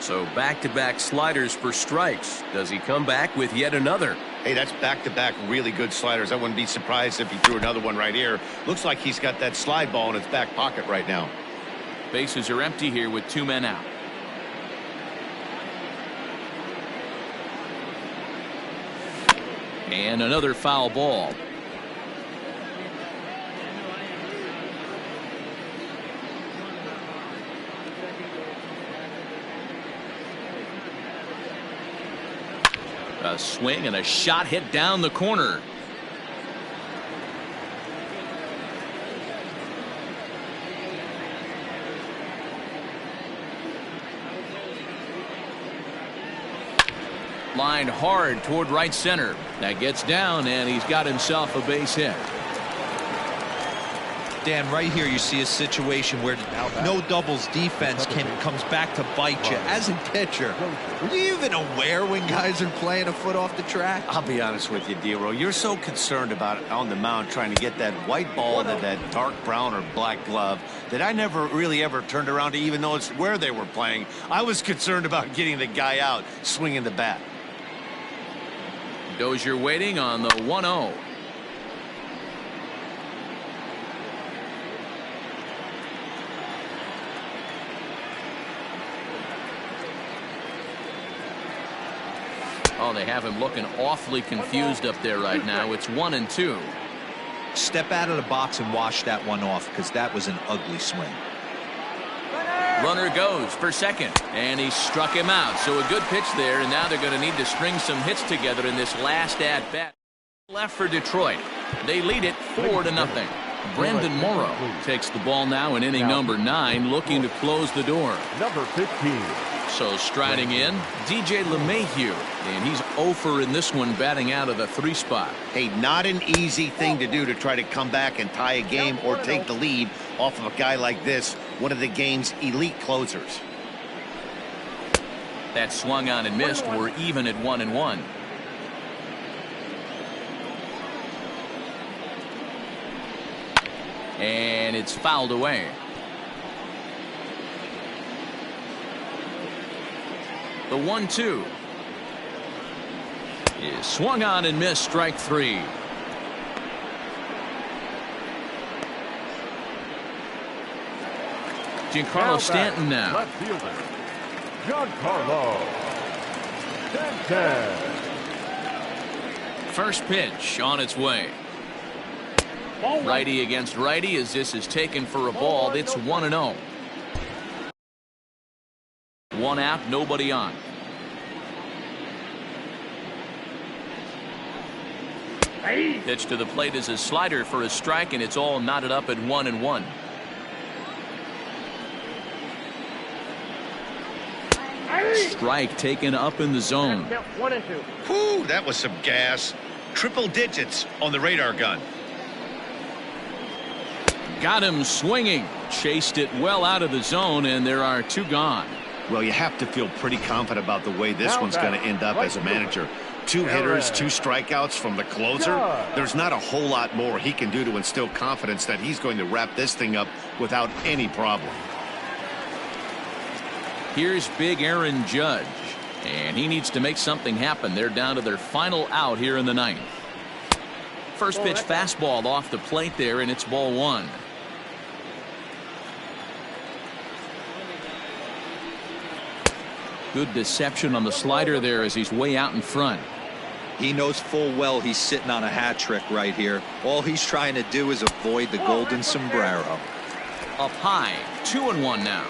So back-to-back sliders for strikes. Does he come back with yet another? Hey, that's back-to-back really good sliders. I wouldn't be surprised if he threw another one right here. Looks like he's got that slide ball in his back pocket right now. Bases are empty here with 2 men out. And another foul ball. A swing and a shot hit down the corner. Lined hard toward right center. That gets down, and he's got himself a base hit. Dan, right here you see a situation where no doubles defense comes back to bite you. As a pitcher, were you even aware when guys are playing a foot off the track? I'll be honest with you, Dero. You're so concerned about on the mound trying to get that white ball to that dark brown or black glove that I never really ever turned around to even notice where they were playing. I was concerned about getting the guy out swinging the bat. Dozier waiting on the 1-0. Oh, they have him looking awfully confused up there right now. It's 1-2. Step out of the box and wash that one off, because that was an ugly swing. Runner goes for second, and he struck him out. So a good pitch there, and now they're going to need to string some hits together in this last at-bat. Left for Detroit. They lead it 4-0. Brandon Morrow takes the ball now in inning number 9, looking to close the door. Number 15. So striding in, DJ LeMahieu, and he's 0 in this one, batting out of the 3 spot. Hey, not an easy thing to do to try to come back and tie a game or take the lead off of a guy like this, one of the game's elite closers. That swung on and missed. We're even at 1-1. And it's fouled away. The 1-2 is swung on and missed. Strike 3. Giancarlo Stanton now. Left fielder, Giancarlo Stanton. First pitch on its way. Righty against righty as this is taken for a ball. It's 1-0. 1 out, nobody on. Pitch to the plate is a slider for a strike, and it's all knotted up at 1-1. Strike taken up in the zone. 1-2. Whew, that was some gas. Triple digits on the radar gun. Got him swinging. Chased it well out of the zone, and there are 2 gone. Well, you have to feel pretty confident about the way this one's going to end up as a manager. 2 hitters, 2 strikeouts from the closer. There's not a whole lot more he can do to instill confidence that he's going to wrap this thing up without any problem. Here's big Aaron Judge, and he needs to make something happen. They're down to their final out here in the 9th. First pitch fastball off the plate there, and it's ball 1. Good deception on the slider there as he's way out in front. He knows full well he's sitting on a hat trick right here. All he's trying to do is avoid the golden sombrero. Up high, 2-1 now.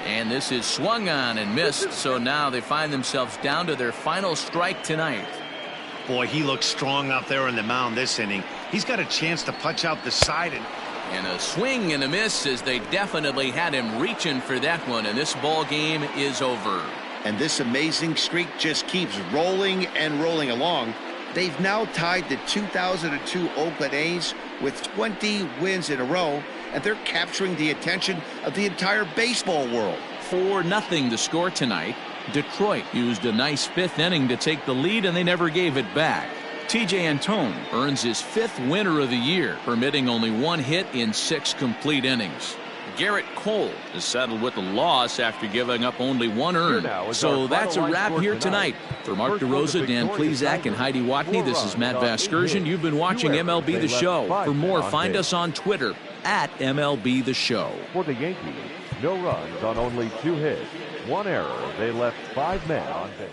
And this is swung on and missed, so now they find themselves down to their final strike tonight. Boy, he looks strong out there on the mound this inning. He's got a chance to punch out the side. And a swing and a miss as they definitely had him reaching for that one, and this ball game is over. And this amazing streak just keeps rolling and rolling along. They've now tied the 2002 Oakland A's with 20 wins in a row, and they're capturing the attention of the entire baseball world. 4-0 the score tonight. Detroit used a nice 5th inning to take the lead, and they never gave it back. T.J. Antone earns his 5th winner of the year, permitting only 1 hit in 6 complete innings. Garrett Cole is settled with a loss after giving up only 1 earned. So that's a wrap here tonight. For Mark DeRosa, Dan Plesac, and Heidi Watney, this is Matt Vasgersian. You've been watching MLB The Show. For more, find us on Twitter at MLB The Show. For the Yankees, no runs on only 2 hits. 1 error. They left 5 men on base.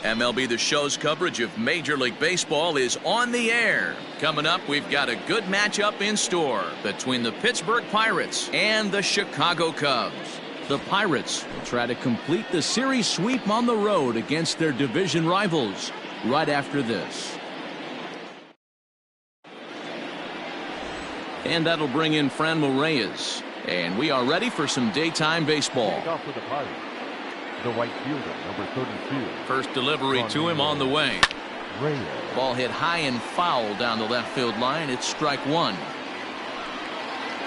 MLB The Show's coverage of Major League Baseball is on the air. Coming up, we've got a good matchup in store between the Pittsburgh Pirates and the Chicago Cubs. The Pirates will try to complete the series sweep on the road against their division rivals right after this. And that'll bring in Franmil Reyes. And we are ready for some daytime baseball. Off for the Pirates, the right fielder, number 32. First delivery to him on the way. Reyes. Ball hit high and foul down the left field line. It's strike one.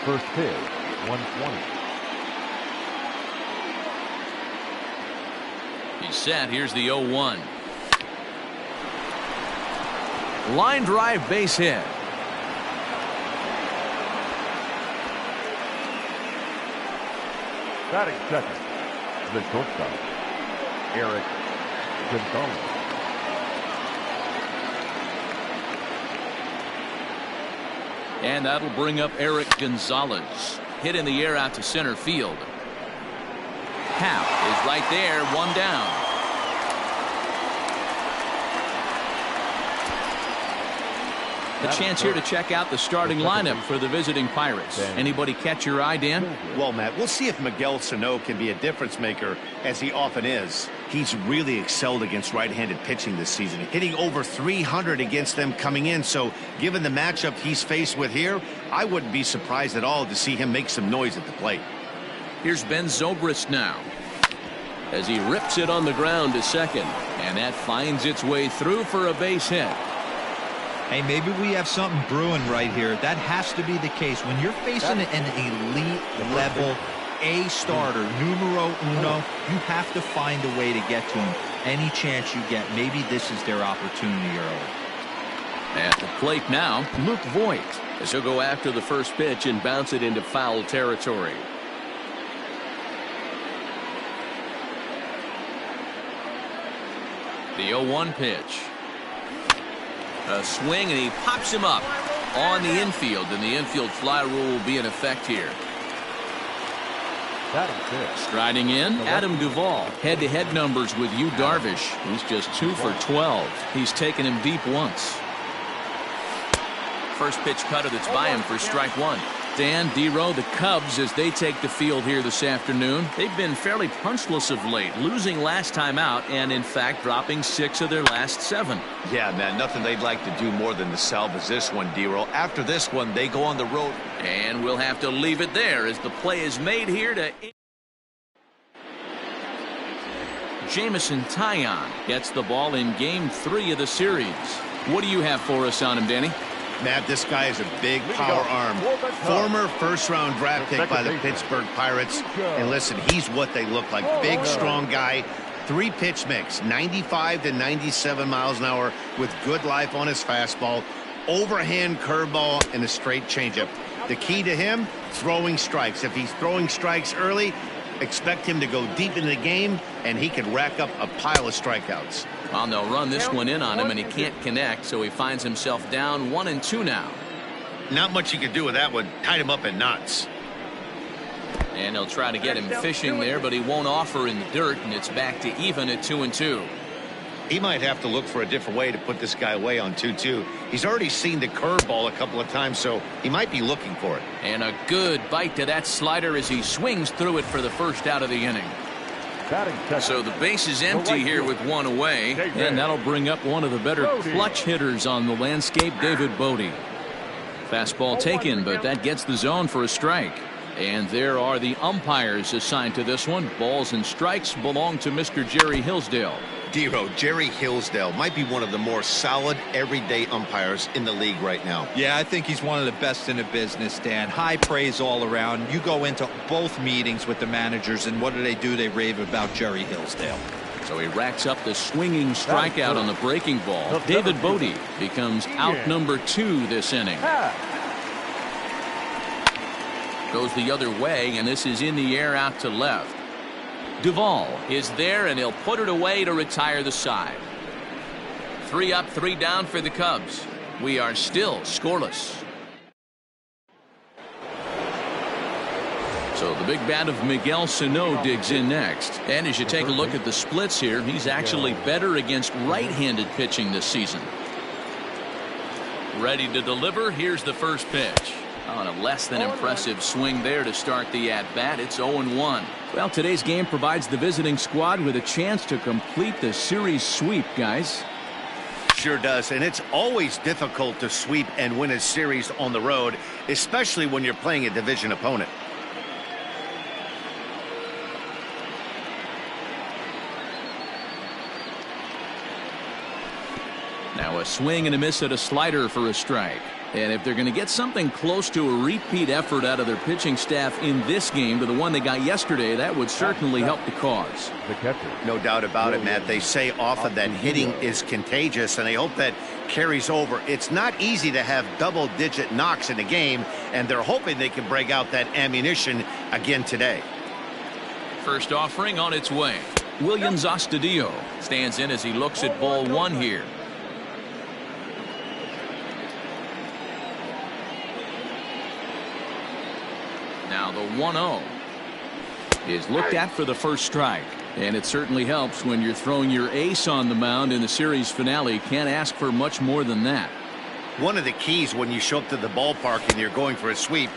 First pitch, 120. He's set. Here's the 0-1. Line drive, base hit. Batting second, the shortstop, Eric Gonzalez. And that'll bring up Eric Gonzalez. Hit in the air out to center field. Happ is right there, one down. A chance here to check out the starting lineup for the visiting Pirates. Anybody catch your eye, Dan? Well, Matt, we'll see if Miguel Sano can be a difference maker, as he often is. He's really excelled against right-handed pitching this season, hitting over 300 against them coming in. So given the matchup he's faced with here, I wouldn't be surprised at all to see him make some noise at the plate. Here's Ben Zobrist now, as he rips it on the ground to second, and that finds its way through for a base hit. Hey, maybe we have something brewing right here. That has to be the case. When you're facing an elite level A starter, numero uno, you have to find a way to get to him. Any chance you get, maybe this is their opportunity early. At the plate now, Luke Voigt, as he'll go after the first pitch and bounce it into foul territory. The 0-1 pitch. A swing, and he pops him up on the infield, and the infield fly rule will be in effect here. Striding in, Adam Duvall. Head-to-head numbers with Yu Darvish. He's just 2 for 12. He's taken him deep once. First pitch cutter that's by him for strike one. Dan, D-Row, the Cubs, as they take the field here this afternoon, they've been fairly punchless of late, losing last time out and, in fact, dropping 6 of their last 7. Yeah, man, nothing they'd like to do more than to salvage this one, D-Row. After this one, they go on the road. And we'll have to leave it there as the play is made here to... Jamison Taillon gets the ball in Game 3 of the series. What do you have for us on him, Danny? Matt, this guy is a big power arm. Former first-round draft pick by the Pittsburgh Pirates. And listen, he's what they look like. Big, strong guy. 3-pitch mix, 95 to 97 miles an hour with good life on his fastball. Overhand curveball and a straight changeup. The key to him, throwing strikes. If he's throwing strikes early, expect him to go deep into the game, and he could rack up a pile of strikeouts. Well, they'll run this one in on him, and he can't connect, so he finds himself down 1-2 now. Not much you could do with that one. Tied him up in knots. And he'll try to get him fishing there, but he won't offer in the dirt, and it's back to even at 2-2. He might have to look for a different way to put this guy away on 2-2. He's already seen the curveball a couple of times, so he might be looking for it. And a good bite to that slider as he swings through it for the first out of the inning. So the base is empty here with one away, and that'll bring up one of the better clutch hitters on the landscape, David Voigt. Fastball taken, but that gets the zone for a strike. And there are the umpires assigned to this one. Balls and strikes belong to Mr. Jerry Hillsdale. D-Row, Jerry Hillsdale might be one of the more solid everyday umpires in the league right now. Yeah, I think he's one of the best in the business, Dan. High praise all around. You go into both meetings with the managers, and what do? They rave about Jerry Hillsdale. So he racks up the swinging strikeout on the breaking ball. David Voigt becomes out number 2 this inning. Goes the other way, and this is in the air out to left. Duvall is there, and he'll put it away to retire the side. 3 up, 3 down for the Cubs. We are still scoreless. So the big bat of Miguel Sano digs in next. And as you take a look at the splits here, he's actually better against right-handed pitching this season. Ready to deliver. Here's the first pitch. On a less than impressive swing there to start the at-bat. It's 0-1. Well, today's game provides the visiting squad with a chance to complete the series sweep, guys. Sure does, and it's always difficult to sweep and win a series on the road, especially when you're playing a division opponent. Now a swing and a miss at a slider for a strike. And if they're going to get something close to a repeat effort out of their pitching staff in this game to the one they got yesterday, that would certainly help the cause. No doubt about it, Matt. They say often that hitting is contagious, and they hope that carries over. It's not easy to have double-digit knocks in a game, and they're hoping they can break out that ammunition again today. First offering on its way. Williams Astudillo stands in as he looks at ball 1 here. Now the 1-0 is looked at for the first strike. And it certainly helps when you're throwing your ace on the mound in the series finale. Can't ask for much more than that. One of the keys when you show up to the ballpark and you're going for a sweep,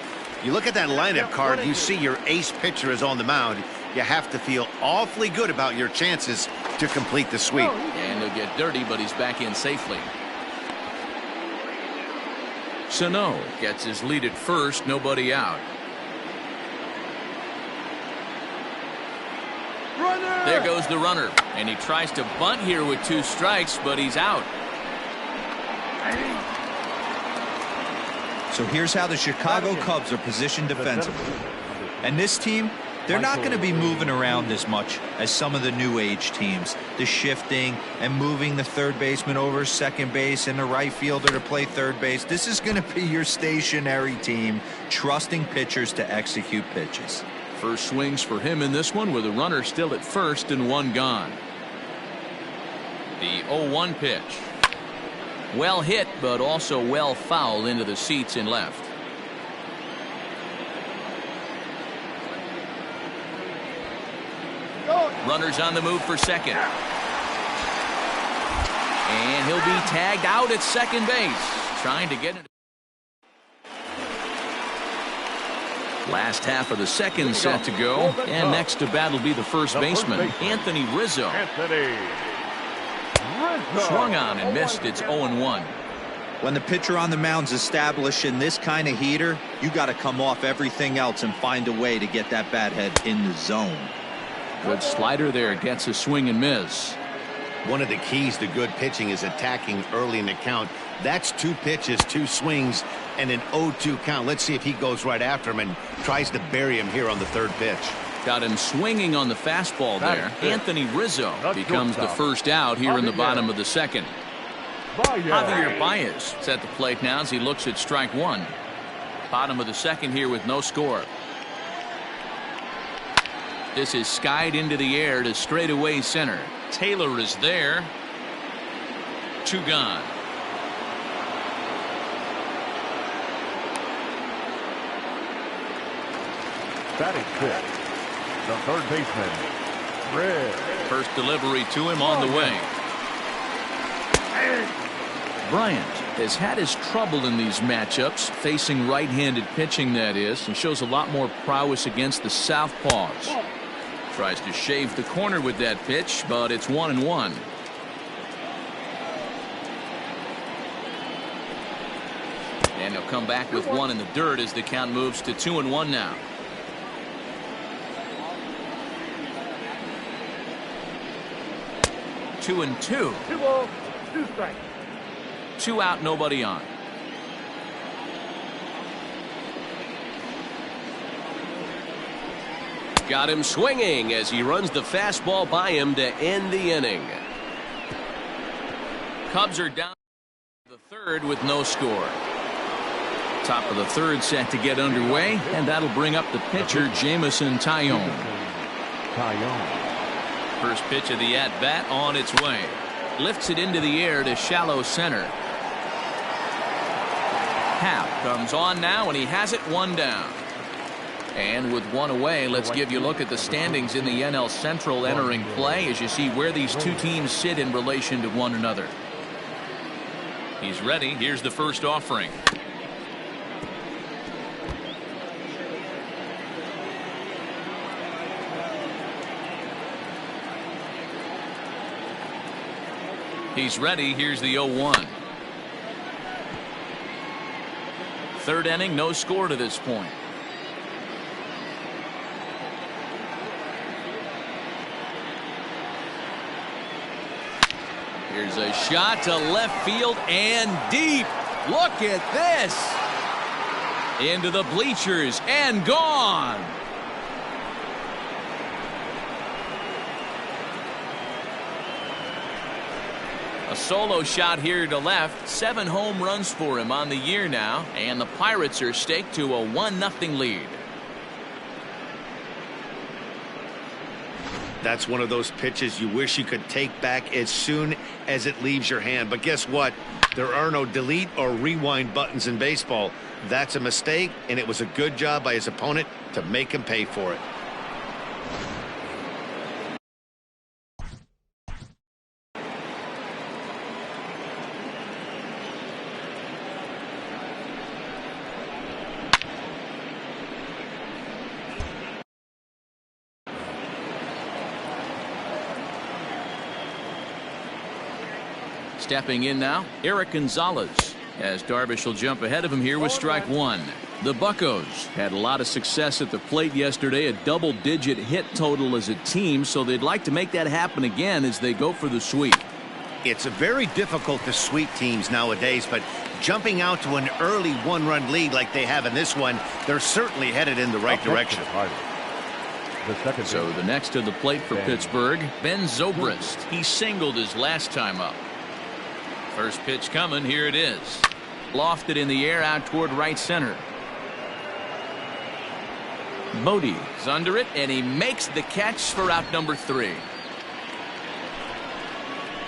you look at that lineup card, you see your ace pitcher is on the mound. You have to feel awfully good about your chances to complete the sweep. And he'll get dirty, but he's back in safely. Sano gets his lead at first, nobody out. Runner! There goes the runner, and he tries to bunt here with 2 strikes, but he's out. So here's how the Chicago Cubs are positioned defensively. And this team, they're not going to be moving around as much as some of the new age teams. The shifting and moving the third baseman over second base and the right fielder to play third base. This is going to be your stationary team, trusting pitchers to execute pitches. First swings for him in this one with a runner still at first and 1 gone. The 0-1 pitch. Well hit, but also well fouled into the seats in left. Runners on the move for second. And he'll be tagged out at second base. Trying to get it. Last half of the second set to go. And next to bat will be the first baseman, Anthony Rizzo. Swung on and missed. It's 0-1. When the pitcher on the mound's established in this kind of heater, you got to come off everything else and find a way to get that bat head in the zone. Good slider there, gets a swing and miss. One of the keys to good pitching is attacking early in the count. That's 2 pitches, 2 swings, and an 0-2 count. Let's see if he goes right after him and tries to bury him here on the 3rd pitch. Got him swinging on the fastball there. Anthony Rizzo becomes the first out here in the bottom of the second. Javier Baez is at the plate now as he looks at strike 1. Bottom of the second here with no score. This is skied into the air to straightaway center. Taylor is there. 2 gone. Batting 5th, the third baseman, Red. First delivery to him on the way. Bryant has had his trouble in these matchups, facing right-handed pitching, that is, and shows a lot more prowess against the southpaws. Tries to shave the corner with that pitch, but it's 1-1. And he'll come back with 1 in the dirt as the count moves to 2-1 now. 2-2. 2 balls, 2 strikes. 2 out, nobody on. Got him swinging as he runs the fastball by him to end the inning. Cubs are down the 3rd with no score. Top of the 3rd set to get underway, and that'll bring up the pitcher, Jamison Tyone. First pitch of the at-bat on its way. Lifts it into the air to shallow center. Happ comes on now, and he has it 1 down. And with 1 away, let's give you a look at the standings in the NL Central entering play as you see where these 2 teams sit in relation to one another. He's ready. Here's the first offering. He's ready. Here's the 0-1. 3rd inning, no score to this point. Here's a shot to left field and deep. Look at this. Into the bleachers and gone. A solo shot here to left. 7 home runs for him on the year now, and the Pirates are staked to a 1-0 lead. That's one of those pitches you wish you could take back as soon as it leaves your hand. But guess what? There are no delete or rewind buttons in baseball. That's a mistake, and it was a good job by his opponent to make him pay for it. Stepping in now, Eric Gonzalez, as Darvish will jump ahead of him here with strike one. The Buccos had a lot of success at the plate yesterday, a double-digit hit total as a team, so they'd like to make that happen again as they go for the sweep. It's very difficult to sweep teams nowadays, but jumping out to an early one-run lead like they have in this one, they're certainly headed in the right direction. So the next to the plate for Pittsburgh, Ben Zobrist. He singled his last time up. First pitch coming, here it is. Lofted in the air out toward right center. Voigt is under it, and he makes the catch for out number 3.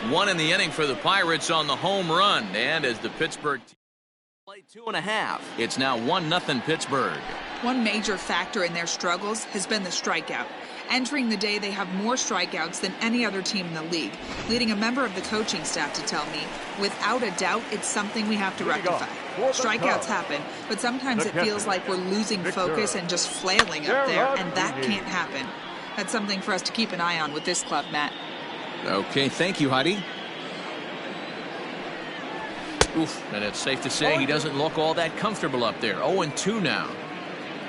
One in the inning for the Pirates on the home run, and as the Pittsburgh team played 2.5, it's now 1-0 Pittsburgh. One major factor in their struggles has been the strikeout. Entering the day, they have more strikeouts than any other team in the league, leading a member of the coaching staff to tell me, without a doubt, it's something we have to rectify. Strikeouts happen, but sometimes it feels like we're losing focus and just flailing up there, and that can't happen. That's something for us to keep an eye on with this club, Matt. Okay, thank you, Heidi. Oof, and it's safe to say he doesn't look all that comfortable up there. 0-2 now.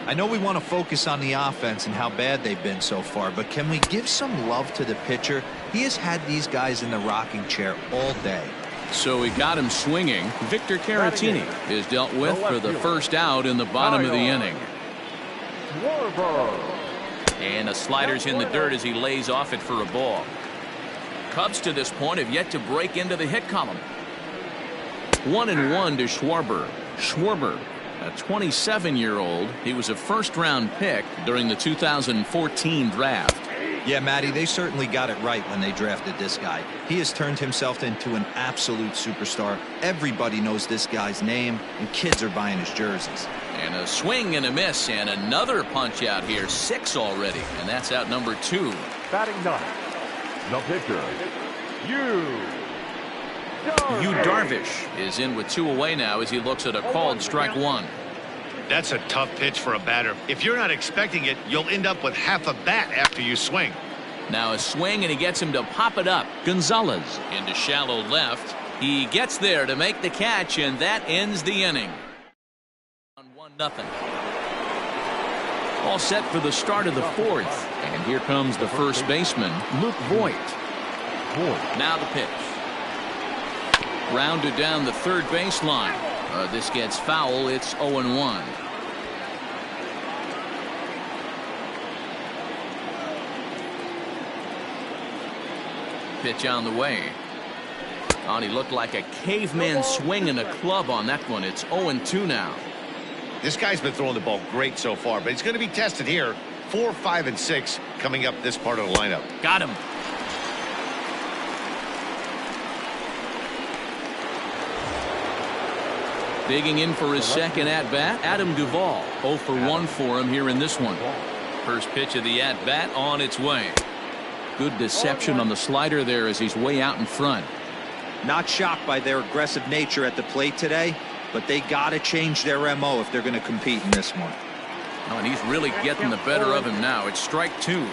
I know we want to focus on the offense and how bad they've been so far, but can we give some love to the pitcher? He has had these guys in the rocking chair all day. So he got him swinging. Victor Caratini is dealt with for the first out in the bottom of the inning. And a slider's in the dirt as he lays off it for a ball. Cubs to this point have yet to break into the hit column. 1-1 to Schwarber. Schwarber, a 27-year-old. He was a first-round pick during the 2014 draft. Yeah, Matty, they certainly got it right when they drafted this guy. He has turned himself into an absolute superstar. Everybody knows this guy's name, and kids are buying his jerseys. And a swing and a miss, and another punch out here. 6 already, and that's out number 2. Batting 9, the pitcher, Yu Darvish is in with 2 away now as he looks at a called strike 1. That's a tough pitch for a batter. If you're not expecting it, you'll end up with half a bat after you swing. Now a swing, and he gets him to pop it up. Gonzalez into shallow left. He gets there to make the catch, and that ends the inning. 1-0. All set for the start of the 4th. And here comes the first baseman, Luke Voigt. Now the pitch. Rounded down the third baseline. This gets foul. It's 0-1. Pitch on the way. Oh, and he looked like a caveman swinging a club on that one. It's 0-2 now. This guy's been throwing the ball great so far, but he's going to be tested here. 4, 5, and 6 coming up this part of the lineup. Got him. Digging in for his second at-bat, Adam Duvall. 0 for 1 for him here in this one. First pitch of the at-bat on its way. Good deception on the slider there as he's way out in front. Not shocked by their aggressive nature at the plate today, but they got to change their MO if they're going to compete in this one. Oh, and he's really getting the better of him now. It's strike 2.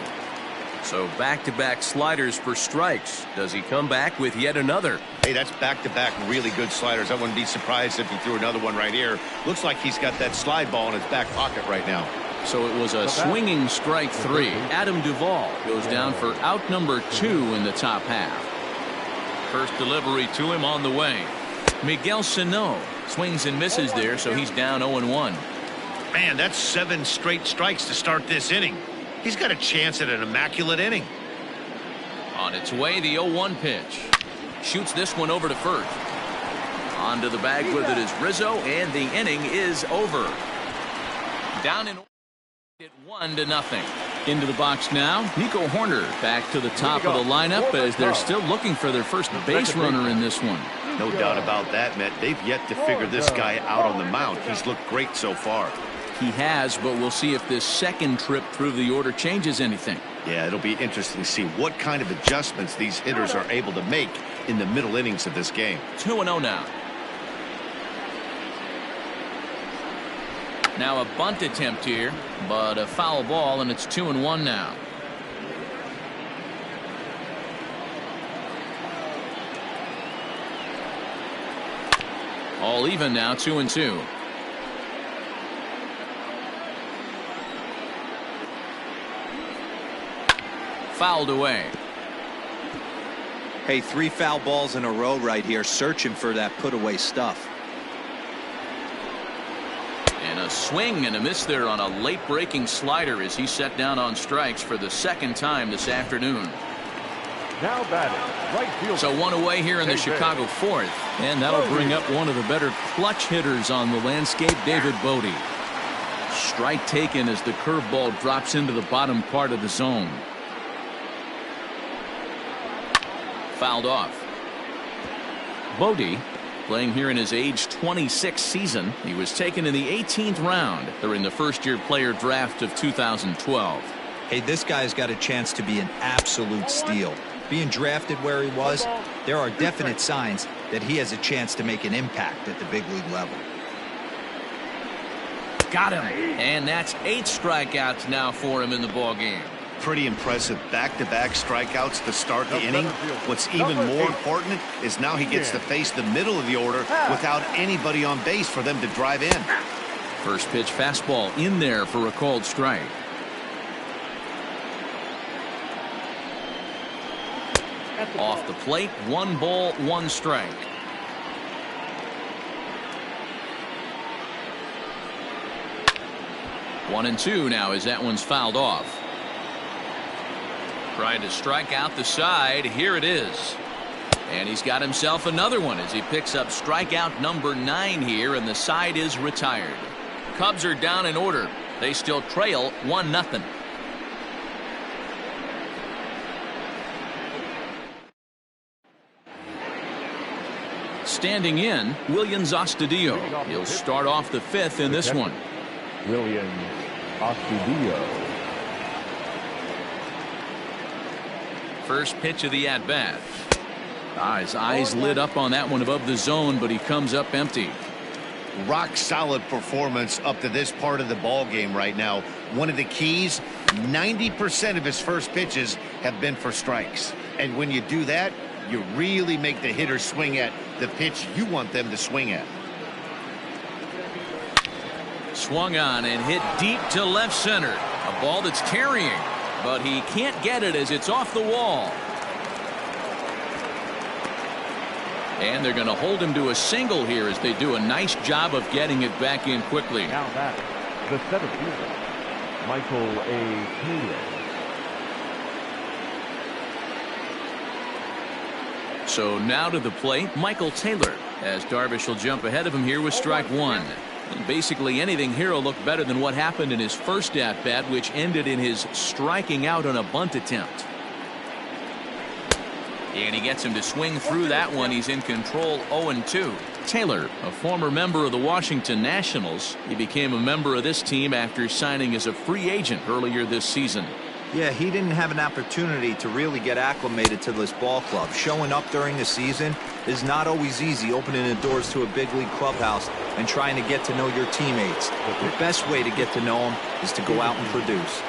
So back-to-back sliders for strikes. Does he come back with yet another? Hey, that's back-to-back really good sliders. I wouldn't be surprised if he threw another one right here. Looks like he's got that slide ball in his back pocket right now. So it was a swinging strike 3. Adam Duvall goes down for out number 2 in the top half. First delivery to him on the way. Miguel Sano swings and misses there, so he's down 0-1. Man, that's 7 straight strikes to start this inning. He's got a chance at an immaculate inning. On its way, the 0-1 pitch. Shoots this one over to first. Onto the bag with it is Rizzo, and the inning is over. Down in at 1-0. Into the box now, Nico Horner back to the top of the lineup as they're still looking for their first base runner in this one. No doubt about that, Matt. They've yet to figure this guy out on the mound. He's looked great so far. He has, but we'll see if this second trip through the order changes anything. Yeah, it'll be interesting to see what kind of adjustments these hitters are able to make in the middle innings of this game. 2-0 now. Now a bunt attempt here, but a foul ball, and it's 2-1 now. All even now, 2-2. Fouled away. Hey, 3 foul balls in a row right here, searching for that put away stuff. And a swing and a miss there on a late breaking slider as he set down on strikes for the second time this afternoon. Now batting, right fielder. So 1 away here in the Chicago 4th, and that'll bring up one of the better clutch hitters on the landscape, David Voigt. Strike taken as the curveball drops into the bottom part of the zone. Fouled off. Voigt, playing here in his age 26 season, he was taken in the 18th round during the first-year player draft of 2012. Hey, this guy's got a chance to be an absolute steal. Being drafted where he was, there are definite signs that he has a chance to make an impact at the big league level. Got him. And that's 8 strikeouts now for him in the ballgame. Pretty impressive back-to-back strikeouts to start the inning. What's even more important is now he gets to face the middle of the order without anybody on base for them to drive in. First pitch fastball in there for a called strike. Off the plate, 1 ball, 1 strike. One and 2 now as that one's fouled off. Trying to strike out the side. Here it is. And he's got himself another one as he picks up strikeout number 9 here, and the side is retired. Cubs are down in order. They still trail 1-0. Standing in, Williams Astudillo. He'll start off the 5th in this one. Williams Astudillo. First pitch of the at-bat. His eyes lit up on that one above the zone, but he comes up empty. Rock solid performance up to this part of the ball game right now. One of the keys, 90% of his first pitches have been for strikes. And when you do that, you really make the hitter swing at the pitch you want them to swing at. Swung on and hit deep to left center. A ball that's carrying, but he can't get it as it's off the wall. And they're going to hold him to a single here as they do a nice job of getting it back in quickly. Now that the center fielder, Michael A. Taylor. So now to the plate, Michael Taylor, as Darvish will jump ahead of him here with strike 1. And basically anything here will look better than what happened in his first at-bat, which ended in his striking out on a bunt attempt. And he gets him to swing through that one. He's in control, 0-2. Taylor, a former member of the Washington Nationals. He became a member of this team after signing as a free agent earlier this season. Yeah, he didn't have an opportunity to really get acclimated to this ball club. Showing up during the season is not always easy, opening the doors to a big league clubhouse and trying to get to know your teammates. The best way to get to know them is to go out and produce.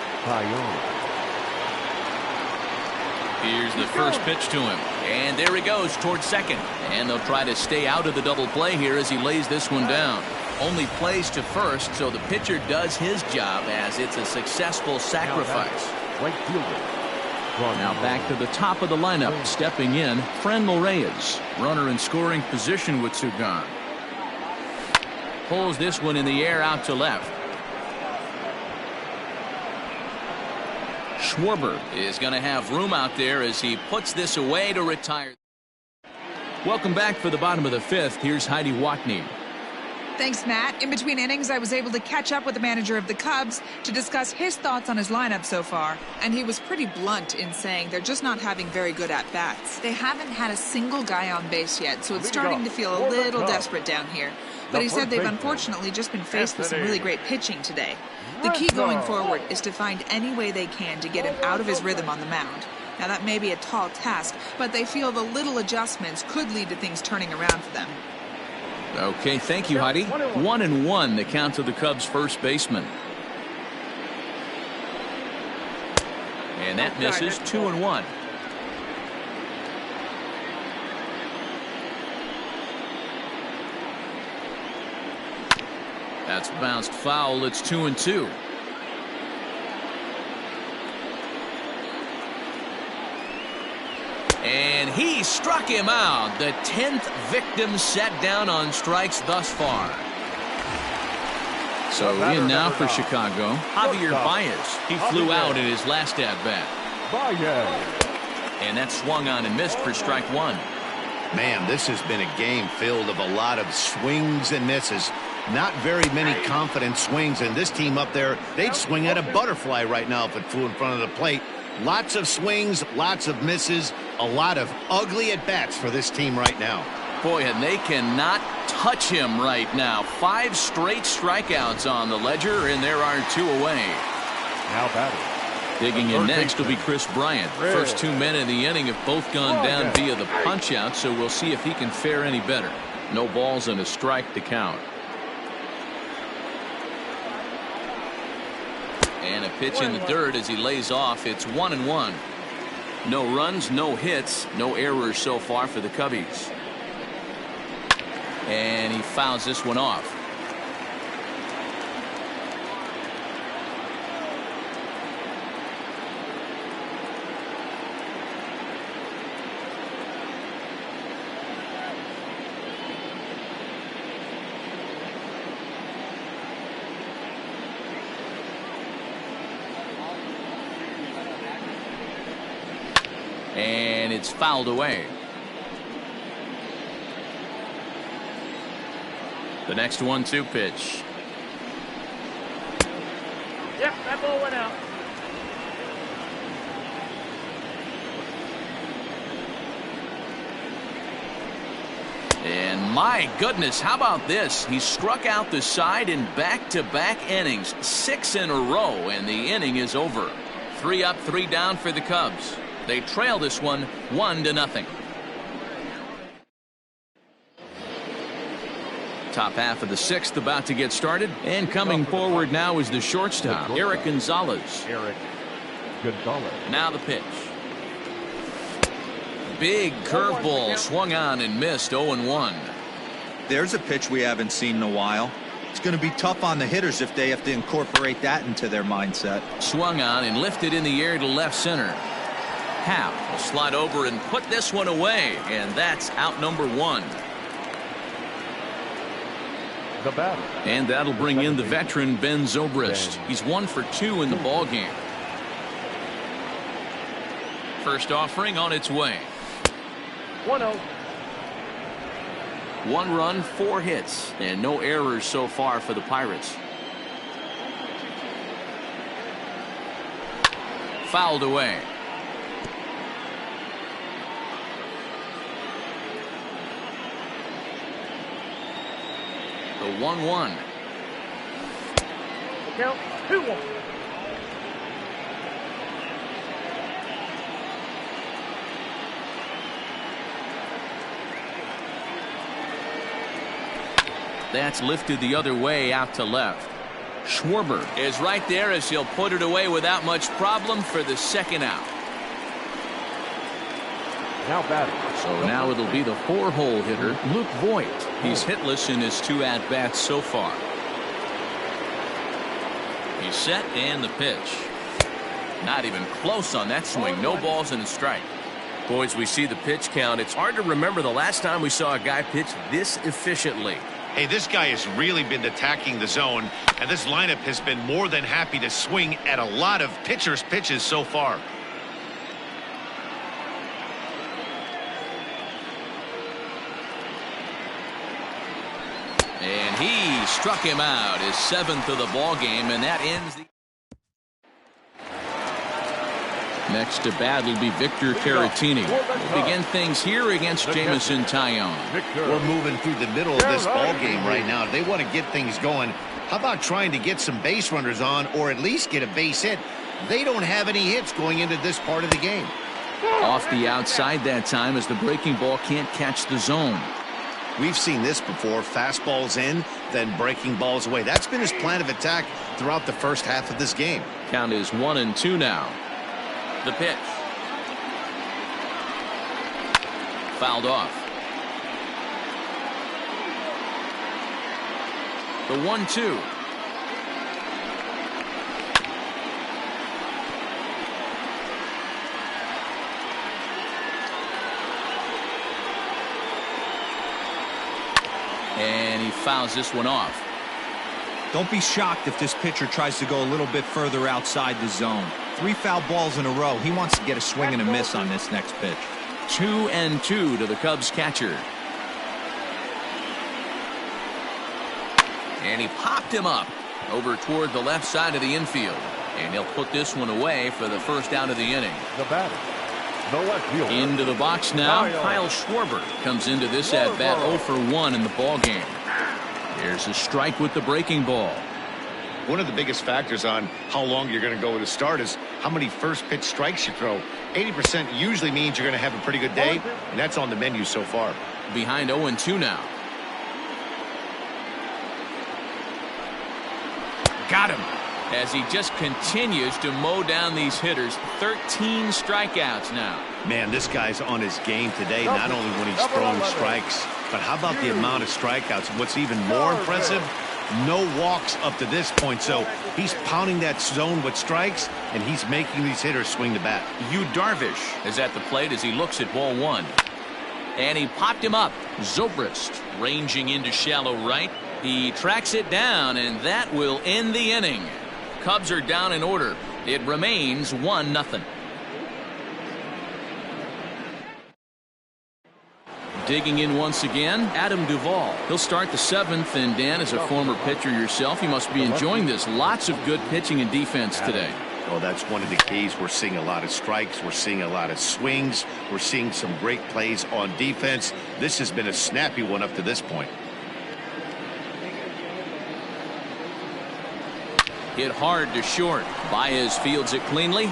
Here's the first pitch to him. And there he goes towards second. And they'll try to stay out of the double play here as he lays this one down. Only plays to first, so the pitcher does his job as it's a successful sacrifice. Right fielder. Now back to the top of the lineup, stepping in, Franmil Reyes. Runner in scoring position with two gone. Pulls this one in the air out to left. Schwarber is going to have room out there as he puts this away to retire. Welcome back for the bottom of the 5th. Here's Heidi Watney. Thanks, Matt. In between innings, I was able to catch up with the manager of the Cubs to discuss his thoughts on his lineup so far. And he was pretty blunt in saying they're just not having very good at-bats. They haven't had a single guy on base yet, so it's starting to feel a little desperate down here. But he said they've unfortunately just been faced with some really great pitching today. The key going forward is to find any way they can to get him out of his rhythm on the mound. Now, that may be a tall task, but they feel the little adjustments could lead to things turning around for them. Okay, thank you, Heidi. 1-1, the count to the Cubs' first baseman. And that misses. 2-1. That's bounced foul. It's 2-2. And he struck him out. The 10th victim set down on strikes thus far. So in now for Chicago, Javier Baez. He flew out in his last at-bat. And that swung on and missed for strike one. Man, this has been a game filled of a lot of swings and misses. Not very many confident swings, and this team up there, they'd swing at a butterfly right now if it flew in front of the plate. Lots of swings, lots of misses, a lot of ugly at-bats for this team right now. Boy, and they cannot touch him right now. 5 straight strikeouts on the ledger, and there are 2 away. Now batting. Digging in next will be Chris Bryant. First 2 men in the inning have both gone down via the punch-out, so we'll see if he can fare any better. No balls and a strike to count. And a pitch in the dirt as he lays off. It's 1-1. No runs, no hits, no errors so far for the Cubbies. And he fouls this one off. And it's fouled away. The next 1-2 pitch. Yep, that ball went out. And my goodness, how about this? He struck out the side in back-to-back innings, 6 in a row, and the inning is over. 3 up, 3 down for the Cubs. They trail this one 1-0. Top half of the 6th about to get started, and coming forward now is the shortstop, Eric Gonzalez. Now the pitch. Big curveball swung on and missed. 0-1. There's a pitch we haven't seen in a while. It's going to be tough on the hitters if they have to incorporate that into their mindset. Swung on and lifted in the air to left center. Hap will slide over and put this one away, and that's out number 1. The batter. And that'll bring in the veteran Ben Zobrist. He's 1 for 2 in the ball game. First offering on its way. 1-0. 1 run, 4 hits, and no errors so far for the Pirates. Fouled away. The 1-1. Count 2-1. That's lifted the other way out to left. Schwarber is right there as he'll put it away without much problem for the 2nd out. Now batting. So now it'll be the 4-hole hitter, Luke Voigt. He's hitless in his 2 at-bats so far. He's set and the pitch. Not even close on that swing. No balls and a strike. Boys, we see the pitch count. It's hard to remember the last time we saw a guy pitch this efficiently. Hey, this guy has really been attacking the zone, and this lineup has been more than happy to swing at a lot of pitchers' pitches so far. And he struck him out, his 7th of the ball game, and that ends the. Next to bat will be Victor Caratini. We'll begin things here against Jamison Tyone. We're moving through the middle of this ball game right now. They want to get things going. How about trying to get some base runners on, or at least get a base hit? They don't have any hits going into this part of the game. Off the outside that time as the breaking ball can't catch the zone. We've seen this before. Fastballs in, then breaking balls away. That's been his plan of attack throughout the first half of this game. Count is 1-2 now. The pitch. Fouled off. The 1-2. And he fouls this one off. Don't be shocked if this pitcher tries to go a little bit further outside the zone. 3 foul balls in a row. He wants to get a swing and a miss on this next pitch. 2-2 to the Cubs catcher. And he popped him up over toward the left side of the infield. And he'll put this one away for the first out of the inning. The batter, the left fielder. Into the box now, Kyle Schwarber comes into this at bat 0 for 1 in the ball game. Here's a strike with the breaking ball. One of the biggest factors on how long you're going to go with a start is how many first pitch strikes you throw. 80% usually means you're going to have a pretty good day, and that's on the menu so far. Behind 0-2 now. Got him. As he just continues to mow down these hitters. 13 strikeouts now. Man, this guy's on his game today, not only when he's throwing strikes, but how about the amount of strikeouts? What's even more impressive, no walks up to this point. So he's pounding that zone with strikes, and he's making these hitters swing the bat. Yu Darvish is at the plate as he looks at ball 1. And he popped him up. Zobrist ranging into shallow right. He tracks it down, and that will end the inning. Cubs are down in order. It remains 1-0. Digging in once again, Adam Duvall. He'll start the 7th, and Dan, as a former pitcher yourself, you must be enjoying this. Lots of good pitching and defense today. Oh, that's one of the keys. We're seeing a lot of strikes. We're seeing a lot of swings. We're seeing some great plays on defense. This has been a snappy one up to this point. Hit hard to short. Baez fields it cleanly.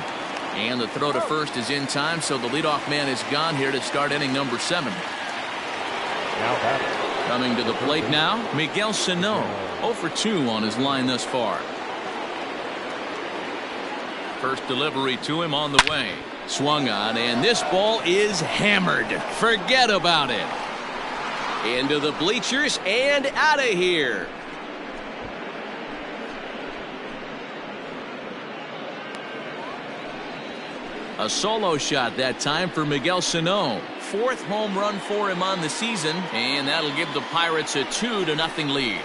And the throw to first is in time, so the leadoff man is gone here to start inning number 7. Coming to the plate now, Miguel Sano. 0 for 2 on his line thus far. First delivery to him on the way. Swung on, and this ball is hammered. Forget about it. Into the bleachers and out of here. A solo shot that time for Miguel Sano. 4th home run for him on the season, and that'll give the Pirates a 2-0 lead.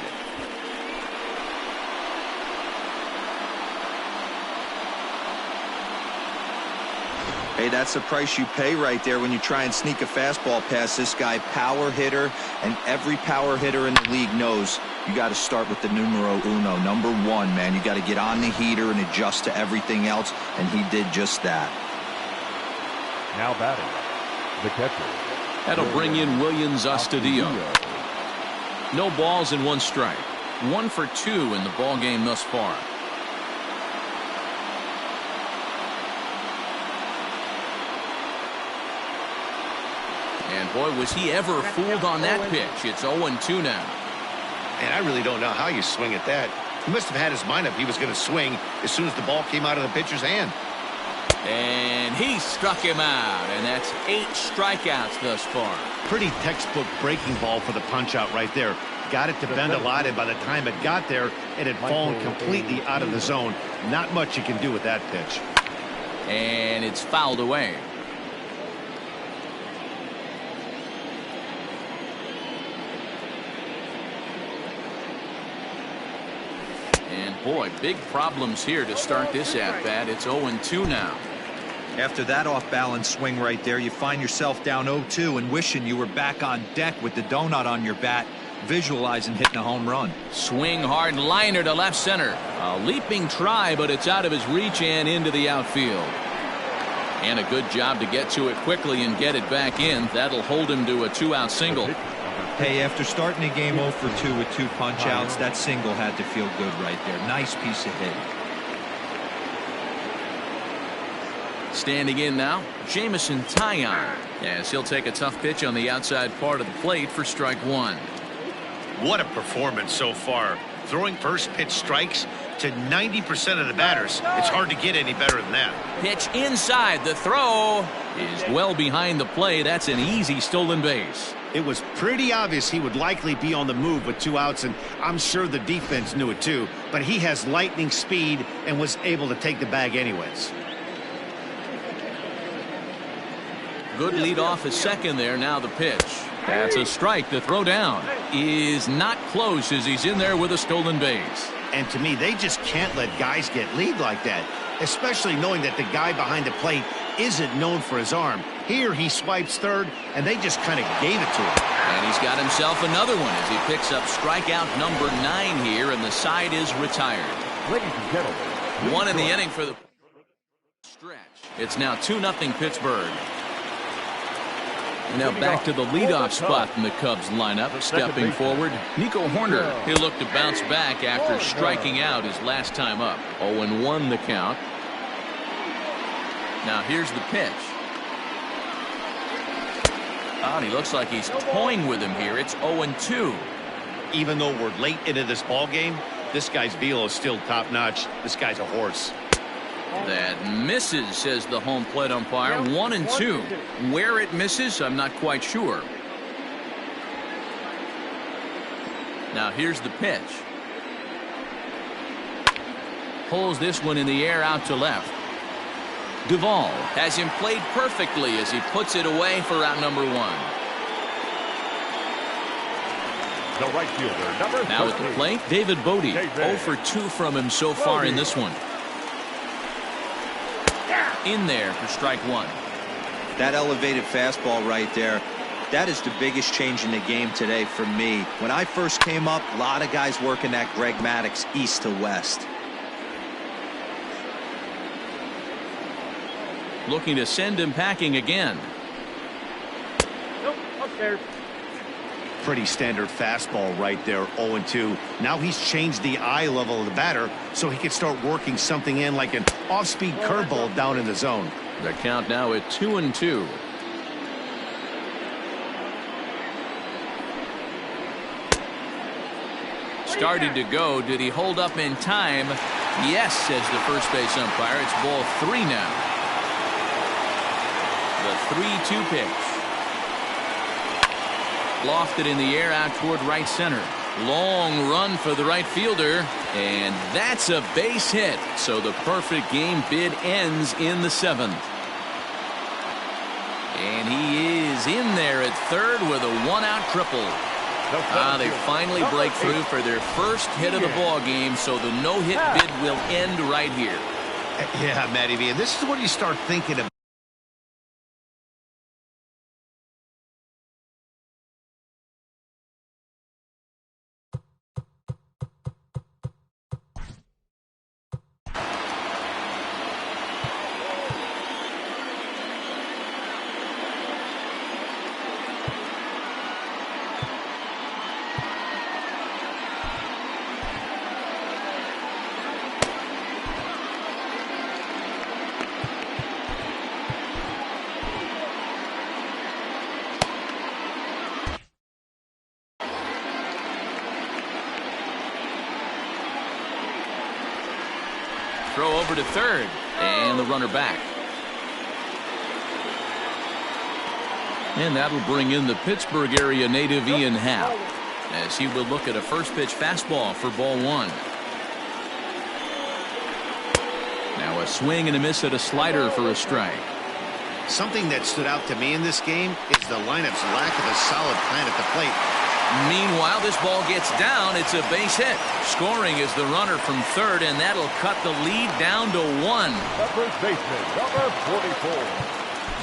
Hey, that's the price you pay right there when you try and sneak a fastball past this guy. Power hitter, and every power hitter in the league knows you got to start with the numero uno, number 1, man. You got to get on the heater and adjust to everything else, and he did just that. Now batting, the catcher. That'll bring in Williams Astudillo. No balls and 1 strike. 1 for 2 in the ball game thus far. And boy, was he ever fooled on that pitch. It's 0-2 now. And I really don't know how you swing at that. He must have had his mind up he was going to swing as soon as the ball came out of the pitcher's hand. And he struck him out, and that's 8 strikeouts thus far. Pretty textbook breaking ball for the punch out right there. Got it to bend a lot, and by the time it got there, it had fallen completely out of the zone. Not much you can do with that pitch. And it's fouled away. And boy, big problems here to start this at bat. It's 0-2 now. After that off-balance swing right there, you find yourself down 0-2 and wishing you were back on deck with the donut on your bat, visualizing hitting a home run. Swing hard liner to left center. A leaping try, but it's out of his reach and into the outfield. And a good job to get to it quickly and get it back in. That'll hold him to a 2-out single. Hey, after starting the game 0 for 2 with 2 punch-outs, that single had to feel good right there. Nice piece of hitting. Standing in now, Jamison Taillon, as he'll take a tough pitch on the outside part of the plate for strike 1. What a performance so far. Throwing first pitch strikes to 90% of the batters. It's hard to get any better than that. Pitch inside. The throw is well behind the play. That's an easy stolen base. It was pretty obvious he would likely be on the move with 2 outs, and I'm sure the defense knew it too. But he has lightning speed and was able to take the bag anyways. Good lead off at second there. Now the pitch. That's a strike. The throw down is not close as he's in there with a stolen base. And to me, they just can't let guys get lead like that, especially knowing that the guy behind the plate isn't known for his arm. Here he swipes third, and they just kind of gave it to him. And he's got himself another one as he picks up strikeout number 9 here, and the side is retired. Ladies and gentlemen, one in the inning for the stretch. It's now 2-0 Pittsburgh. Now back to the leadoff spot in the Cubs lineup. Stepping forward, Nico Horner. He'll look to bounce back after striking out his last time up. 0-1 the count. Now here's the pitch. Oh, and he looks like he's toying with him here. It's 0-2. Even though we're late into this ball game, this guy's velo is still top notch. This guy's a horse. That misses, says the home plate umpire. 1-2. Where it misses, I'm not quite sure. Now here's the pitch. Pulls this one in the air out to left. Duvall has him played perfectly as he puts it away for out number 1. the right fielder, number 13. Now at the plate, David Voigt. 0 for 2 from him so far in this one. In there for strike 1. That elevated fastball right there, that is the biggest change in the game today for me. When I first came up, a lot of guys working that Greg Maddux east to west. Looking to send him packing again. Nope, upstairs. Pretty standard fastball right there, 0-2. Now he's changed the eye level of the batter so he can start working something in like an off-speed curveball down in the zone. The count now at 2-2. Started to go. Did he hold up in time? Yes, says the first base umpire. It's ball 3 now. The 3-2 pitch. Lofted in the air out toward right center. Long run for the right fielder, and that's a base hit. So the perfect game bid ends in the 7th. And he is in there at third with a 1-out triple. They finally break through for their first hit of the ball game, so the no-hit bid will end right here. Yeah, Matty V, and this is when you start thinking about Throw over to third, and the runner back. And that'll bring in the Pittsburgh area native Ian Happ, as he will look at a first pitch fastball for ball 1. Now a swing and a miss at a slider for a strike. something that stood out to me in this game is the lineup's lack of a solid plan at the plate. Meanwhile, this ball gets down. It's a base hit. Scoring is the runner from third, and that'll cut the lead down to 1. The first baseman, number 44.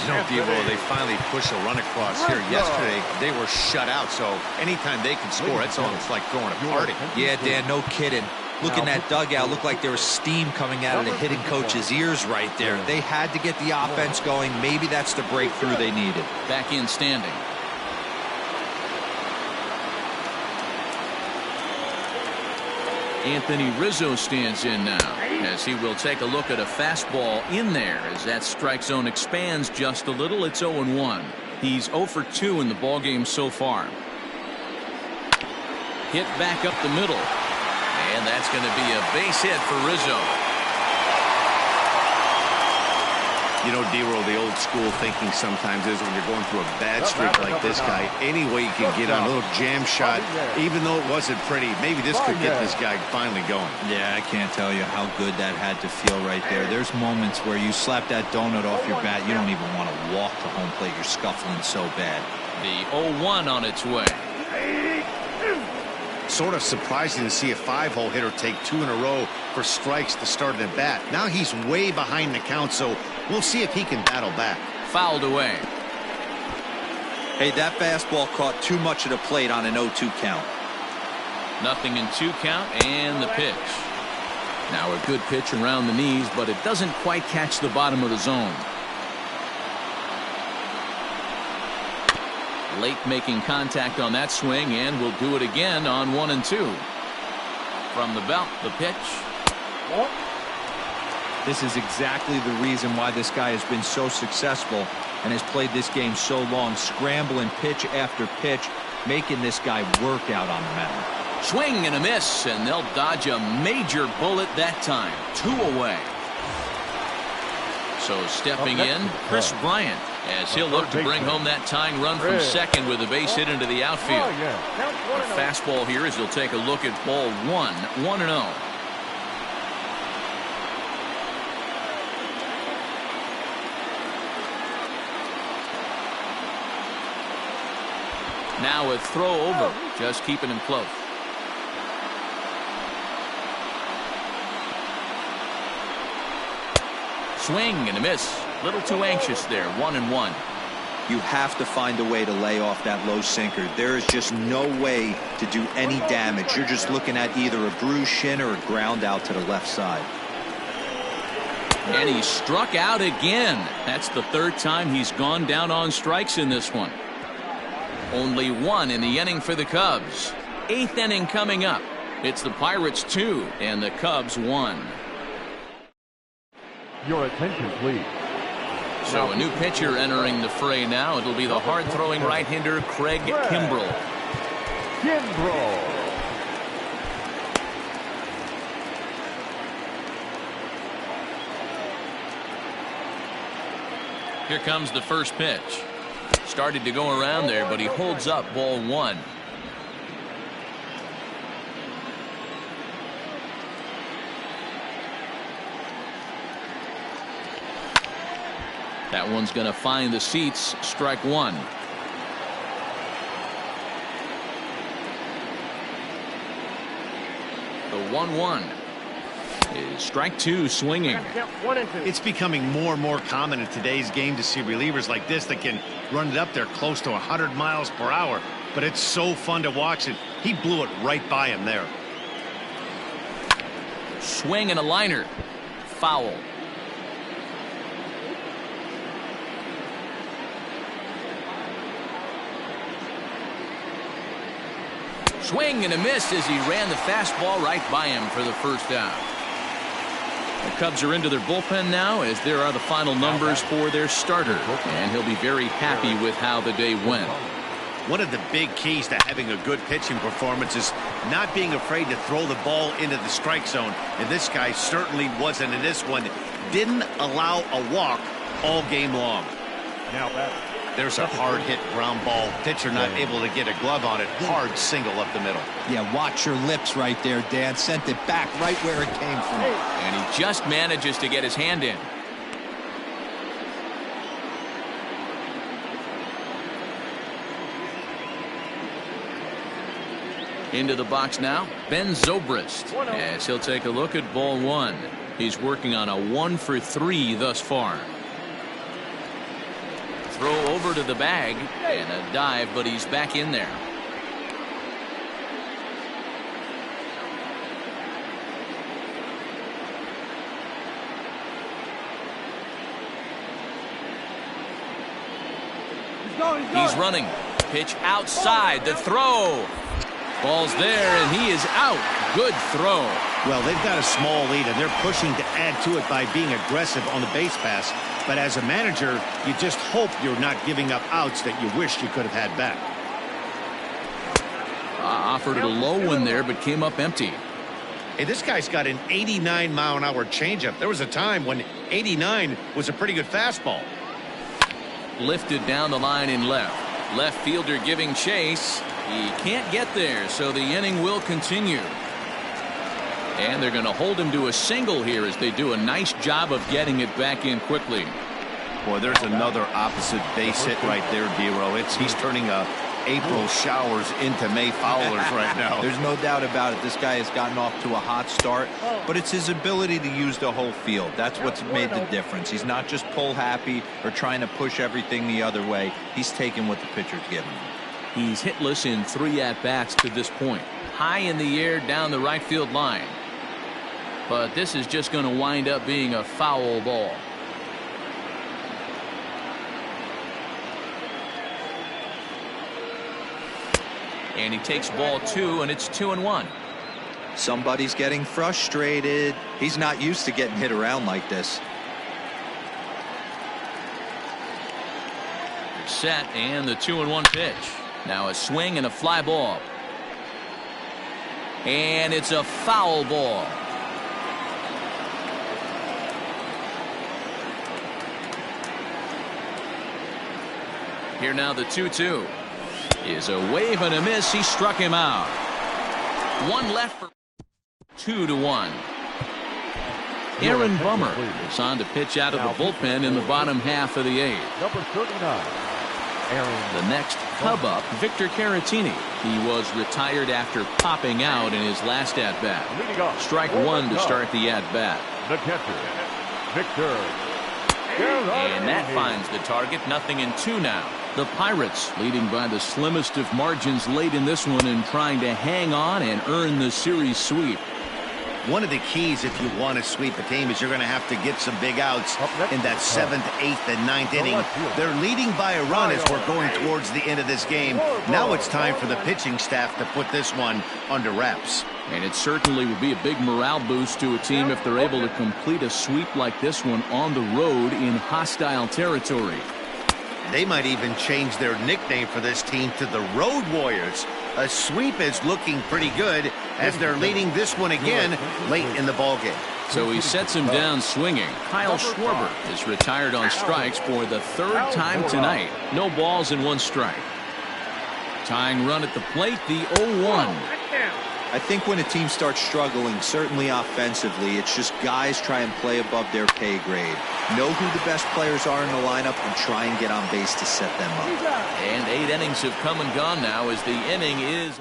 You know, Devo, they finally push a run across here. Yesterday, they were shut out, so anytime they can score, it's almost like throwing a party. Yeah, Dan, no kidding. Look in that dugout. Looked like there was steam coming out of the hitting coach's ears right there. They had to get the offense going. Maybe that's the breakthrough they needed. Back in standing. Anthony Rizzo stands in now, as he will take a look at a fastball in there as that strike zone expands just a little. It's 0-1. He's 0 for 2 in the ballgame so far. Hit back up the middle, and that's going to be a base hit for Rizzo. You know, D-Roll, the old school thinking sometimes is when you're going through a bad streak like this guy, any way you can get on a little jam shot, even though it wasn't pretty, maybe this could get this guy finally going. Yeah, I can't tell you how good that had to feel right there. There's moments where you slap that donut off your bat, you don't even want to walk to home plate. You're scuffling so bad. The 0-1 on its way. Sort of surprising to see a 5-hole hitter take 2 in a row for strikes to start the bat. Now he's way behind the count, so we'll see if he can battle back. Fouled away. Hey, that fastball caught too much of the plate on an 0-2 count. Nothing in 2 count and the pitch. Now a good pitch around the knees, but it doesn't quite catch the bottom of the zone. Late making contact on that swing, and will do it again on 1 and 2. From the belt, the pitch. This is exactly the reason why this guy has been so successful and has played this game so long, scrambling pitch after pitch, making this guy work out on the mound. Swing and a miss, and they'll dodge a major bullet that time. 2 away. So stepping in, Chris Bryant, as he'll look to bring home that tying run from second with a base hit into the outfield. A fastball here as he'll take a look at ball 1, 1-0. Now a throw over, just keeping him close. Swing and a miss. Little too anxious there. 1-1. You have to find a way to lay off that low sinker. There is just no way to do any damage. You're just looking at either a bruised shin or a ground out to the left side. And he struck out again. That's the 3rd time he's gone down on strikes in this one. Only 1 in the inning for the Cubs. 8th inning coming up. It's the Pirates 2 and the Cubs 1. Your attention, please. So a new pitcher entering the fray now. It'll be the hard-throwing right-hander Craig Kimbrell. Here comes the first pitch. Started to go around there, but he holds up ball 1. That one's going to find the seats. Strike 1. The 1-1 is strike 2 swinging. It's becoming more and more common in today's game to see relievers like this that can run it up there close to 100 miles per hour. But it's so fun to watch it. He blew it right by him there. Swing and a liner. Foul. Swing and a miss as he ran the fastball right by him for the first out. The Cubs are into their bullpen now as there are the final numbers for their starter, and he'll be very happy with how the day went. One of the big keys to having a good pitching performance is not being afraid to throw the ball into the strike zone, and this guy certainly wasn't in this one. Didn't allow a walk all game long. Now that. There's a hard hit ground ball. Pitcher not able to get a glove on it. Hard single up the middle. Yeah, watch your lips right there, Dan. Sent it back right where it came from. And he just manages to get his hand in. Into the box now, Ben Zobrist, as he'll take a look at ball 1. He's working on a 1 for 3 thus far. Throw over to the bag and a dive, but he's back in there. He's running. Pitch outside. The throw. Ball's there, and he is out. Good throw. Well, they've got a small lead, and they're pushing to add to it by being aggressive on the base pass. But as a manager, you just hope you're not giving up outs that you wish you could have had back. Offered a low one there, but came up empty. Hey, this guy's got an 89-mile-an-hour changeup. There was a time when 89 was a pretty good fastball. Lifted down the line in left. Left fielder giving chase. He can't get there, so the inning will continue. And they're going to hold him to a single here as they do a nice job of getting it back in quickly. Boy, there's another opposite base hit right there, D-Row. He's turning April showers into May foulers right now. There's no doubt about it. This guy has gotten off to a hot start, but it's his ability to use the whole field. That's what's made the difference. He's not just pull happy or trying to push everything the other way. He's taking what the pitcher's giving him. He's hitless in 3 at-bats to this point. High in the air down the right field line. But this is just going to wind up being a foul ball. And he takes ball 2, and it's 2-1. Somebody's getting frustrated. He's not used to getting hit around like this. Set, and the 2-1 pitch. Now a swing and a fly ball. And it's a foul ball. Here now the 2-2. Is a wave and a miss. He struck him out. One left for 2-1. Aaron Bummer is on to pitch out of the bullpen in the bottom half of the 8th. Number 39. The next Cub up, Victor Caratini. He was retired after popping out in his last at-bat. Strike 1 to start the at-bat. The catcher, Victor. And that finds the target. 0-2 now. The Pirates leading by the slimmest of margins late in this one and trying to hang on and earn the series sweep. One of the keys if you want to sweep a team is you're going to have to get some big outs in that 7th, 8th, and 9th inning. They're leading by a run as we're going towards the end of this game. Now it's time for the pitching staff to put this one under wraps. And it certainly would be a big morale boost to a team if they're able to complete a sweep like this one on the road in hostile territory. They might even change their nickname for this team to the Road Warriors. A sweep is looking pretty good as they're leading this one again late in the ballgame. So he sets him down swinging. Kyle Schwarber is retired on strikes for the 3rd time tonight. No balls and 1 strike. Tying run at the plate, the 0-1. I think when a team starts struggling, certainly offensively, it's just guys try and play above their pay grade. Know who the best players are in the lineup and try and get on base to set them up. And 8 innings have come and gone now as the inning is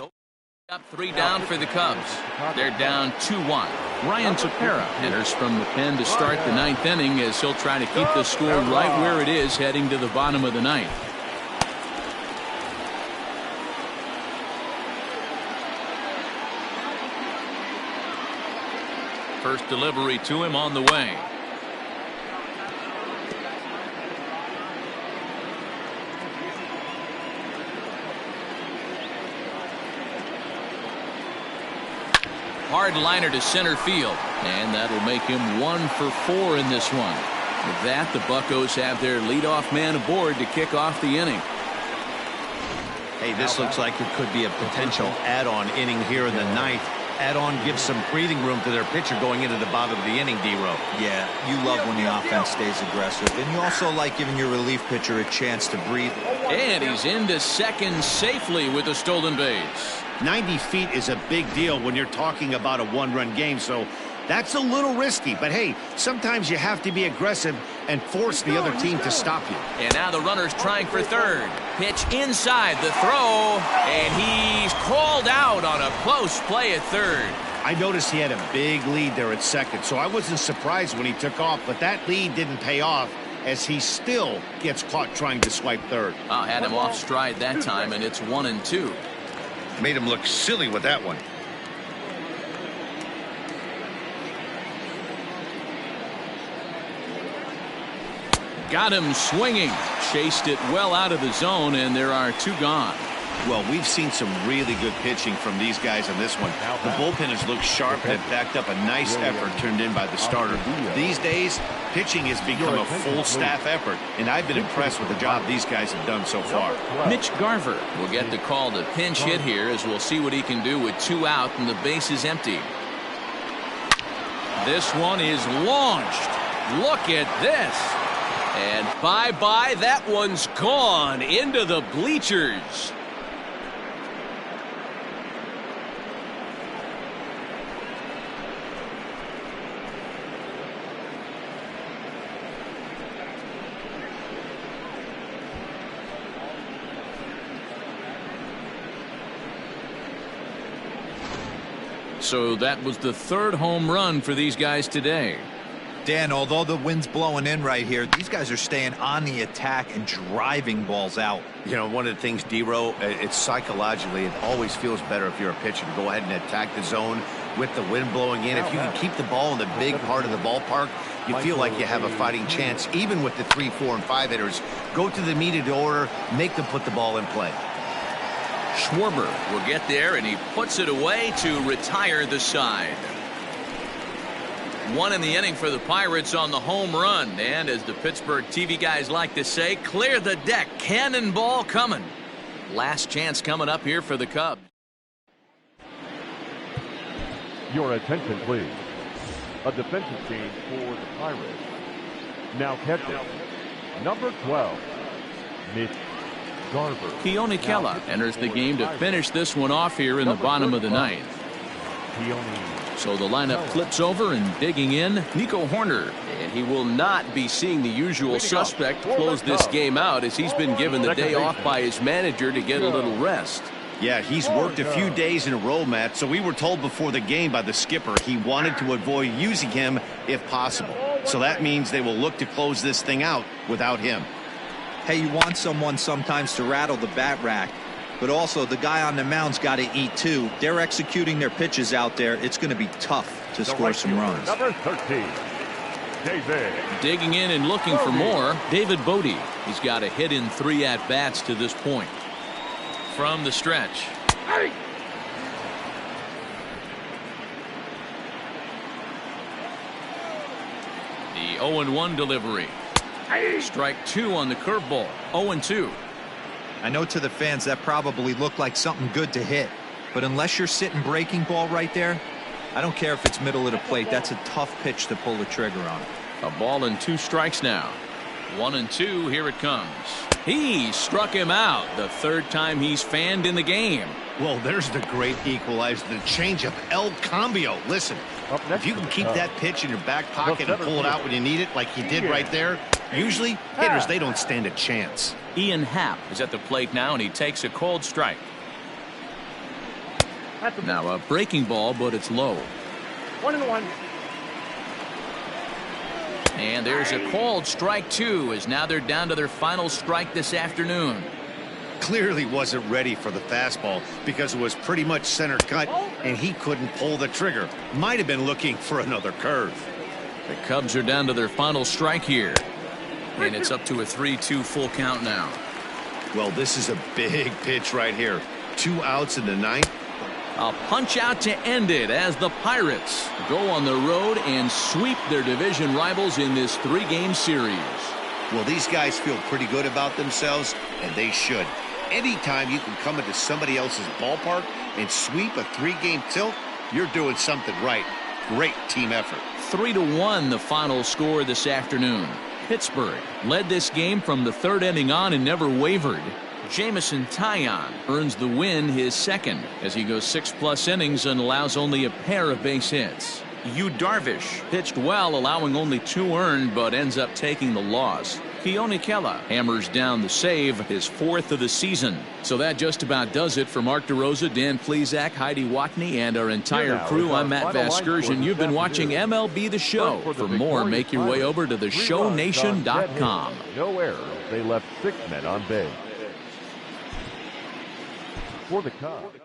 up 3 down for the Cubs. They're down 2-1. Ryan Tepera enters from the pen to start the 9th inning as he'll try to keep the score right where it is heading to the bottom of the 9th. First delivery to him on the way. Hard liner to center field, and that'll make him 1 for 4 in this one. With that, the Buccos have their leadoff man aboard to kick off the inning. Hey, this looks like it could be a potential add-on inning here in the 9th. Add-on gives some breathing room to their pitcher going into the bottom of the inning, D-Row. Yeah, you love when the offense stays aggressive, and you also like giving your relief pitcher a chance to breathe. And he's into second safely with a stolen base. 90 feet is a big deal when you're talking about a 1-run game, so that's a little risky. But hey, sometimes you have to be aggressive and force the other team to stop you. And now the runner's trying for third. Pitch inside the throw, and he's called out on a close play at third. I noticed he had a big lead there at second, so I wasn't surprised when he took off, but that lead didn't pay off as he still gets caught trying to swipe third. Had him off stride that time, and it's 1-2. Made him look silly with that one. Got him swinging. Chased it well out of the zone, and there are 2 gone. Well, we've seen some really good pitching from these guys in this one. The bullpen has looked sharp and backed up a nice effort turned in by the starter. These days, pitching has become a full staff effort, and I've been impressed with the job these guys have done so far. Mitch Garver will get the call to pinch hit here as we'll see what he can do with 2 out and the base is empty. This one is launched. Look at this. And bye-bye, that one's gone into the bleachers. So that was the third home run for these guys today. Dan, although the wind's blowing in right here, these guys are staying on the attack and driving balls out. You know, one of the things, D-Row, it's psychologically, it always feels better if you're a pitcher to go ahead and attack the zone with the wind blowing in. If you can keep the ball in the big part of the ballpark, you feel like you have a fighting chance, even with the 3, 4, and 5 hitters. Go to the immediate order, make them put the ball in play. Schwarber will get there, and he puts it away to retire the side. One in the inning for the Pirates on the home run. And as the Pittsburgh TV guys like to say, clear the deck. Cannonball coming. Last chance coming up here for the Cubs. Your attention, please. A defensive change for the Pirates. Now catching number 12, Mitch Garver. Keone Kela enters the game to finish this one off here in the bottom of the ninth. So the lineup flips over, and digging in, Nico Horner. And he will not be seeing the usual suspect close this game out, as he's been given the day off by his manager to get a little rest. Yeah, he's worked a few days in a row, Matt, so we were told before the game by the skipper he wanted to avoid using him if possible. So that means they will look to close this thing out without him. Hey, you want someone sometimes to rattle the bat rack, but also the guy on the mound's got to eat too. They're executing their pitches out there. It's going to be tough to score some runs. Number 13, David. Digging in and looking for more, David Voigt. He's got a hit in 3 at-bats to this point. From the stretch. The 0-1 delivery. Strike 2 on the curveball. 0-2. I know to the fans that probably looked like something good to hit, but unless you're sitting breaking ball right there, I don't care if it's middle of the plate. That's a tough pitch to pull the trigger on. A ball and 2 strikes now. 1-2. Here it comes. He struck him out. The third time he's fanned in the game. Well, there's the great equalizer, the changeup, El Cambio. Listen, if you can keep that pitch in your back pocket and pull it out when you need it, like he did right there, usually hitters, they don't stand a chance. Ian Happ is at the plate now, and he takes a cold strike. Now a breaking ball, but it's low. 1-1. And there's a called strike 2, as now they're down to their final strike this afternoon. Clearly wasn't ready for the fastball because it was pretty much center cut and he couldn't pull the trigger. Might have been looking for another curve. The Cubs are down to their final strike here, and it's up to a 3-2 full count now. Well, this is a big pitch right here. 2 outs in the ninth. A punch out to end it as the Pirates go on the road and sweep their division rivals in this 3-game series. Well, these guys feel pretty good about themselves, and they should. Anytime you can come into somebody else's ballpark and sweep a 3-game tilt, you're doing something right. Great team effort. 3-1 the final score this afternoon. Pittsburgh led this game from the 3rd inning on and never wavered. Jamison Taillon earns the win, his second, as he goes 6+ innings and allows only a pair of base hits. Yu Darvish pitched well, allowing only 2 earned, but ends up taking the loss. Keone Kela hammers down the save, his 4th of the season. So that just about does it for Mark DeRosa, Dan Plesac, Heidi Watney, and our entire crew. I'm Matt Vasgersian. You've been watching MLB The Show. For more, make your way over to theshownation.com. No errors. They left 6 men on base. For the Cubs.